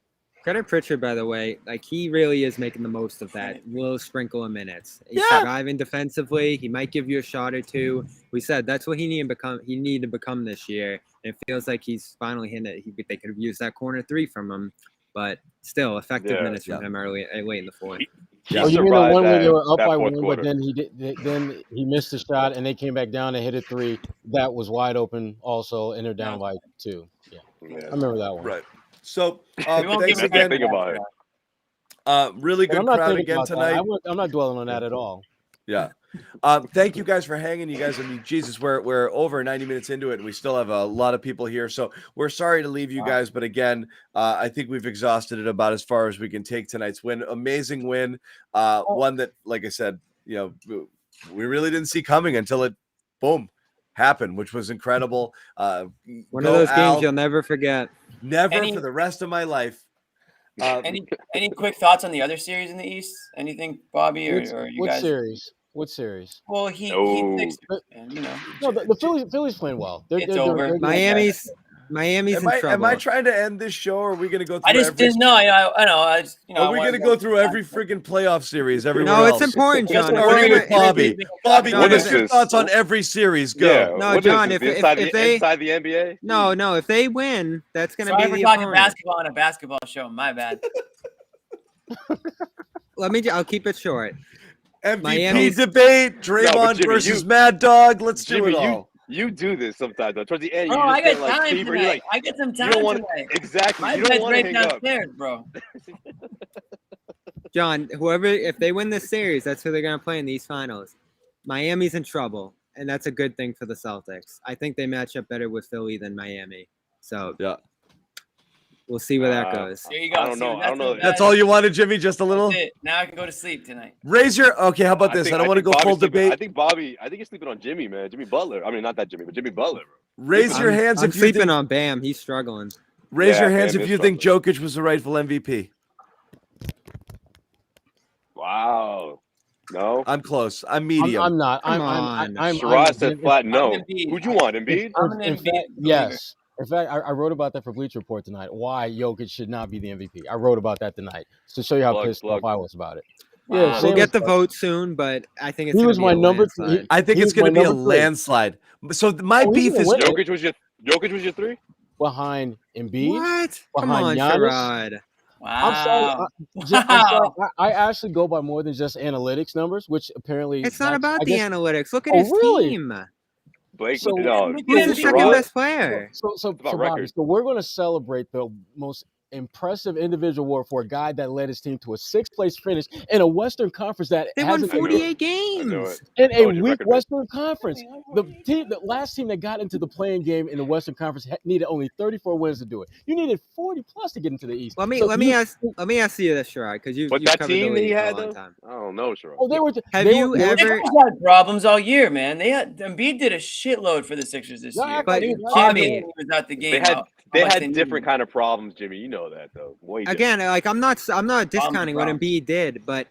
Credit Pritchard, by the way. Like, he really is making the most of that little sprinkle of minutes. He's surviving defensively. He might give you a shot or two. We said that's what he needed to become this year. And it feels like he's finally hitting it. They could have used that corner 3 from him. But still, effective minutes from him late in the fourth. You mean the one where they were up by 1, but then he missed the shot and they came back down and hit a 3 that was wide open also, and they're down by 2. Yeah, I remember that one. Right. So thanks again. Think about it. Really good crowd again tonight. I'm not dwelling on that at all. Yeah. Thank you guys for hanging. You guys, Jesus, we're over 90 minutes into it, and we still have a lot of people here. So we're sorry to leave you guys, but again, I think we've exhausted it about as far as we can take tonight's win. Amazing win. One that, like I said, we really didn't see coming until it, boom, happened, which was incredible. One of those games you'll never forget. Never for the rest of my life. Any quick thoughts on the other series in the East? Anything, Bobby, or you guys? What series? Well, he fixed it, and, No, the Phillies playing well. It's over. Miami's in trouble. Am I trying to end this show, or are we going to go through I just didn't know. I know. Are we going to go through every freaking playoff series everywhere No, else? it's important, John. Starting with Bobby. Bobby, what give is us your this? thoughts on every series. Go. Yeah, no, John, if they inside the NBA? No, if they win, that's going to be we're the talking opponent. basketball on a basketball show. My bad. I'll keep it short. MVP debate, Draymond versus Mad Dog. Let's do it all. You do this sometimes. Though. Towards the end, I got like time fever. tonight. Like, I get some time tonight. Exactly. My you don't bed's want right to hang up. downstairs, bro. John, if they win this series, that's who they're going to play in these finals. Miami's in trouble, and that's a good thing for the Celtics. I think they match up better with Philly than Miami. So yeah. We'll see where that goes. There you go. I don't know. That's all you wanted, Jimmy? Just a little? That's it. Now I can go to sleep tonight. Okay, how about this? I don't want to go full debate. I think you're sleeping on Jimmy, man. Jimmy Butler. I mean, not that Jimmy, but Jimmy Butler. Bro. Raise your hands I'm if you sleeping on Bam. He's struggling. Raise your hands if you think Jokic was the rightful MVP. Wow. No. I'm close. I'm medium. I'm not. Come on. Sherrod said flat no. Who'd you want, Embiid? Yes. In fact, I wrote about that for Bleacher Report tonight. Why Jokic should not be the MVP. I wrote about that tonight to show you how pissed off I was about it. Yeah, we'll get the vote soon, but I think it's. He was my number. I think it's going to be a landslide. So my beef is Jokic was your 3 behind Embiid. What? Come on, Sherrod. Wow. I'm sorry. I actually go by more than just analytics numbers, which apparently it's not about the analytics. Look at his team. Blakely, he's the second best player. So Bobby, so we're going to celebrate the most impressive individual award for a guy that led his team to a 6th-place finish in a Western Conference that They won hasn't 48 games in a Told you, weak record man. Western Conference. The last team that got into the playing game in the Western Conference needed only 34 wins to do it. You needed 40 plus to get into the East. Let me ask you this, Sherrod, because you've But that covered the team that he league for a had, long though, time. I don't know, Sherrod. Oh, Have you ever? Sixers had problems all year, man. Embiid did a shitload for the Sixers this Y'all year. act like It was Jimmy- obvious when he was out the game. They how much had needed different him. kind of problems, Jimmy. You know that, though. Way Again, like I'm not discounting what problem. Embiid did, but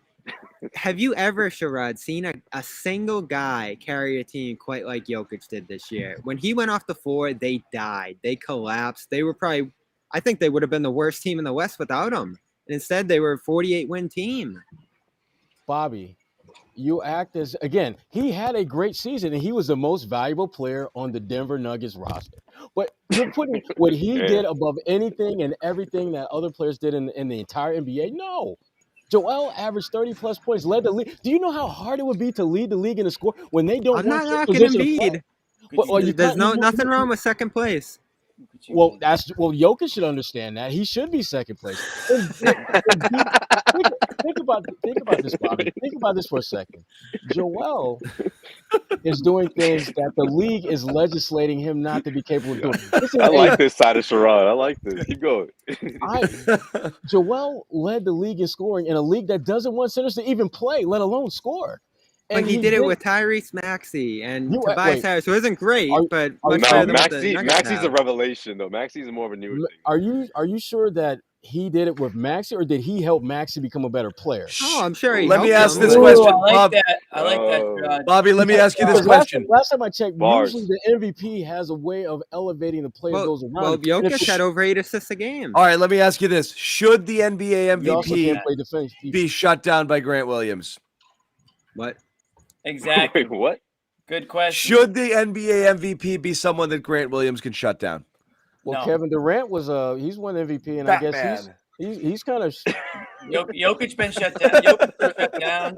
have you ever, Sherrod, seen a single guy carry a team quite like Jokic did this year? When he went off the floor, they died. They collapsed. They were probably, I think they would have been the worst team in the West without him. And instead, they were a 48-win team. Bobby, you act as, again, he had a great season, and he was the most valuable player on the Denver Nuggets roster. But you're putting what he did above anything and everything that other players did in the entire NBA? No. Joel averaged 30-plus points, led the league. Do you know how hard it would be to lead the league in a score when they don't I'm not want your knocking position to play? Embiid. Well, There's nothing wrong with second place. Well, Jokic should understand that. He should be second place. Think about this, Bobby. Think about this for a second. Joel is doing things that the league is legislating him not to be capable of doing. I like this side of Sherrod. I like this. Keep going. Joel led the league in scoring in a league that doesn't want centers to even play, let alone score. But he did it with Tyrese Maxey and Tobias Harris, who isn't great, but much better than what the Nuggets Maxey's have. a revelation, though. Maxey's more of a newer thing. Are you sure that he did it with Maxey, or did he help Maxey become a better player? Oh, I'm sure he Let me helped ask him. this question, Bob. I like that. Bobby, let me ask you this question. Last time I checked, Bars. usually the MVP has a way of elevating the player goes around. Well, Jokic had over 8 assists a game. All right, let me ask you this. Should the NBA He also MVP can't play defense. be shut down by Grant Williams? What? Exactly. Wait, what? Good question. Should the NBA MVP be someone that Grant Williams can shut down? Well, No. Kevin Durant was he's won MVP, and I guess he's kind of Jokic been shut down. Jokic been shut down.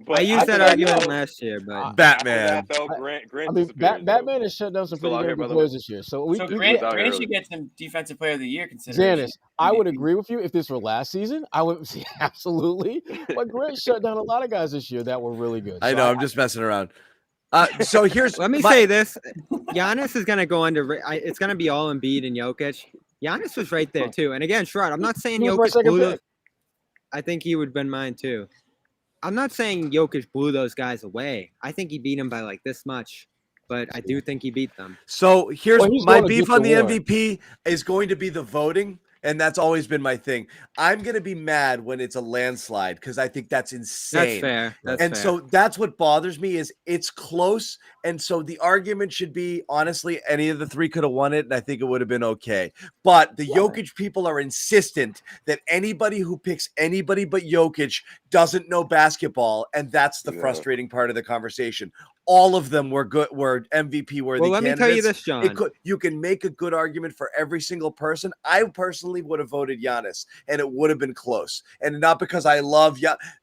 But I used that argument last year, but Batman. Batman has shut down some pretty good players this year. So Grant should get some Defensive Player of the Year consideration. Zannis, I would agree with you if this were last season. I would absolutely. But Grant shut down a lot of guys this year that were really good. I know. I'm just messing around. So here's let me say this: Giannis is going to go under. It's going to be all Embiid and Jokic. Giannis was right there too. And again, Sherrod, I'm not saying Jokic blew those. I think he would have been mine too. I'm not saying Jokic blew those guys away. I think he beat them by like this much, but I do think he beat them. So here's my beef on the MVP is going to be the voting. And that's always been my thing. I'm going to be mad when it's a landslide because I think that's insane. That's fair. And so that's what bothers me is it's close. And so the argument should be, honestly, any of the three could have won it, and I think it would have been okay. But the Jokic people are insistent that anybody who picks anybody but Jokic doesn't know basketball, and that's the frustrating part of the conversation. All of them were good, were MVP worthy. Well, let me tell you this, John. You can make a good argument for every single person. I personally would have voted Giannis, and it would have been close. And not because I love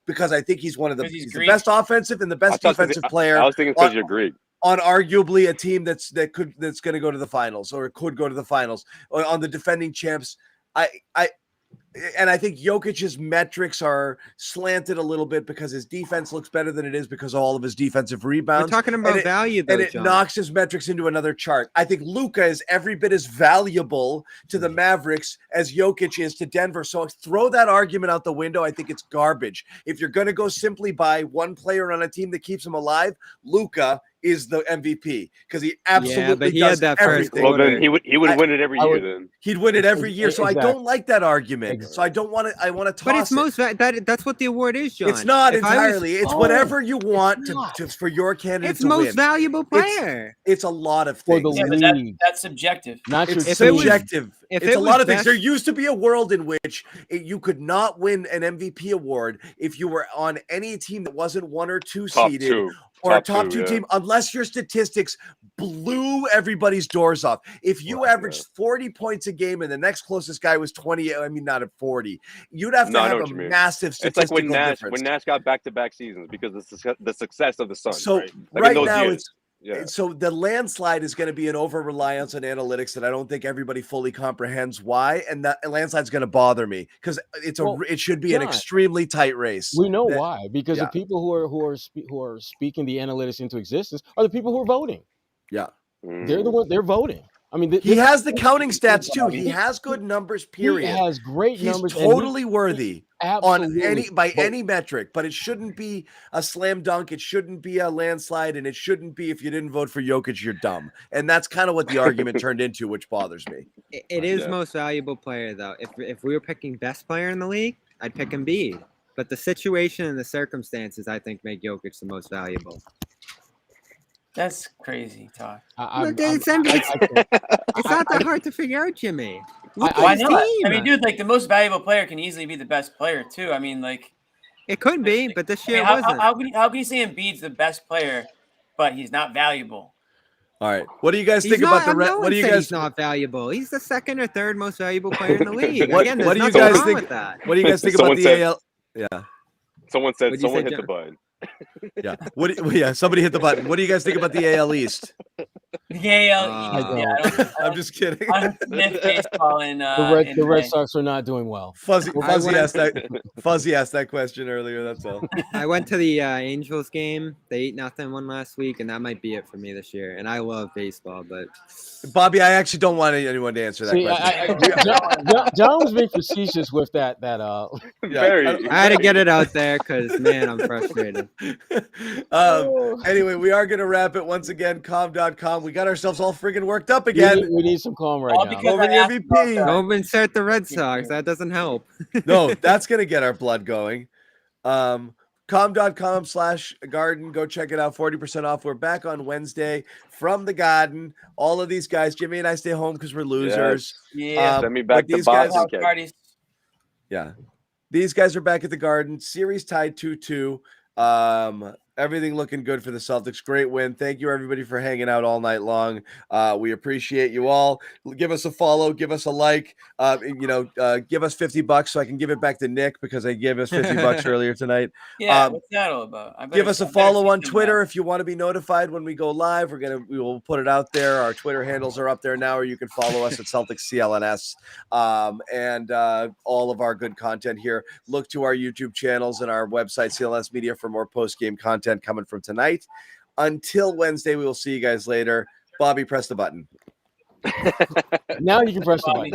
because I think he's one of he's the best offensive and the best defensive player. I was thinking because you're Greek. On arguably a team that's going to go to the finals or could go to the finals, or on the defending champs. I think Jokic's metrics are slanted a little bit because his defense looks better than it is because of all of his defensive rebounds. We're talking about value, though, and it John. knocks his metrics into another chart. I think Luka is every bit as valuable to the Mavericks as Jokic is to Denver. So throw that argument out the window. I think it's garbage. If you're going to go simply by one player on a team that keeps him alive, Luka is the MVP because he absolutely he does had that everything. Well, then he would win it every year. Then he'd win it every year. So Exactly. I don't like that argument. So I don't want to. I want to toss But it's it. most that's what the award is, John. It's not If I was- entirely. It's whatever you want to for your candidate It's to most win. valuable player. It's a lot of For things. the but league. that's subjective. Not your It's team. subjective. if It's it a was lot of things. best- There used to be a world in which you could not win an MVP award if you were on any team that wasn't 1 or 2 top seeded. two. Or a top two team, unless your statistics blew everybody's doors off. If you averaged 40 points a game and the next closest guy was 20, I mean, not at 40, you'd have to have a massive statistical It's like difference. when Nash got back-to-back seasons because of the success of the Suns. So right now years. So the landslide is going to be an over-reliance on analytics that I don't think everybody fully comprehends why, and that landslide's going to bother me because it should be an extremely tight race. We know why, because the people who are speaking the analytics into existence are the people who are voting. Yeah, they're the ones they're voting. I mean, he has the counting stats too. He has good numbers. Period. He has great numbers. He's totally worthy on absolutely any metric, but it shouldn't be a slam dunk. It shouldn't be a landslide, and it shouldn't be if you didn't vote for Jokic, you're dumb. And that's kind of what the argument turned into, which bothers me. It is most valuable player though. If we were picking best player in the league, I'd pick Embiid. But the situation and the circumstances, I think, make Jokic the most valuable. That's crazy talk. It's not that hard to figure out, Jimmy. Why not? I mean, dude, like the most valuable player can easily be the best player too. I mean, like it could be, but this year wasn't. How can you say Embiid's the best player, but he's not valuable? All right, what do you guys think about the? What do you guys? He's not valuable. He's the second or third most valuable player in the league. What do you guys think? With that. What do you guys think about the AL? Yeah. Someone said someone hit the button. Yeah. Somebody hit the button. What do you guys think about the AL East? The AL East. I'm just kidding. The Red Sox are not doing well. Fuzzy asked that question earlier. That's all. I went to the Angels game. They 8-0 won last week, and that might be it for me this year. And I love baseball, but Bobby, I actually don't want anyone to answer that question. John was being facetious with that. I had to get it out there because man, I'm frustrated. Anyway, we are going to wrap it once again. Calm.com. We got ourselves all friggin' worked up again. We need some calm right now. Over the MVP. Don't insert the Red Sox. That doesn't help. No, that's going to get our blood going. Com.com/garden. Go check it out. 40% off. We're back on Wednesday from the Garden. All of these guys, Jimmy and I stay home because we're losers. Yeah. Send me back to Boston. Yeah. These guys are back at the Garden. Series tied 2-2. Everything looking good for the Celtics. Great win. Thank you, everybody, for hanging out all night long. We appreciate you all. Give us a follow. Give us a like. Give us $50 so I can give it back to Nick because I gave us $50 earlier tonight. Yeah, what's that all about? Give us a follow on Twitter if you want to be notified when we go live. We will put it out there. Our Twitter handles are up there now, or you can follow us at Celtics CLNS and all of our good content here. Look to our YouTube channels and our website, CLNS Media, for more post-game content coming from tonight. Until Wednesday, we will see you guys later. Bobby, press the button. Now you can press the button.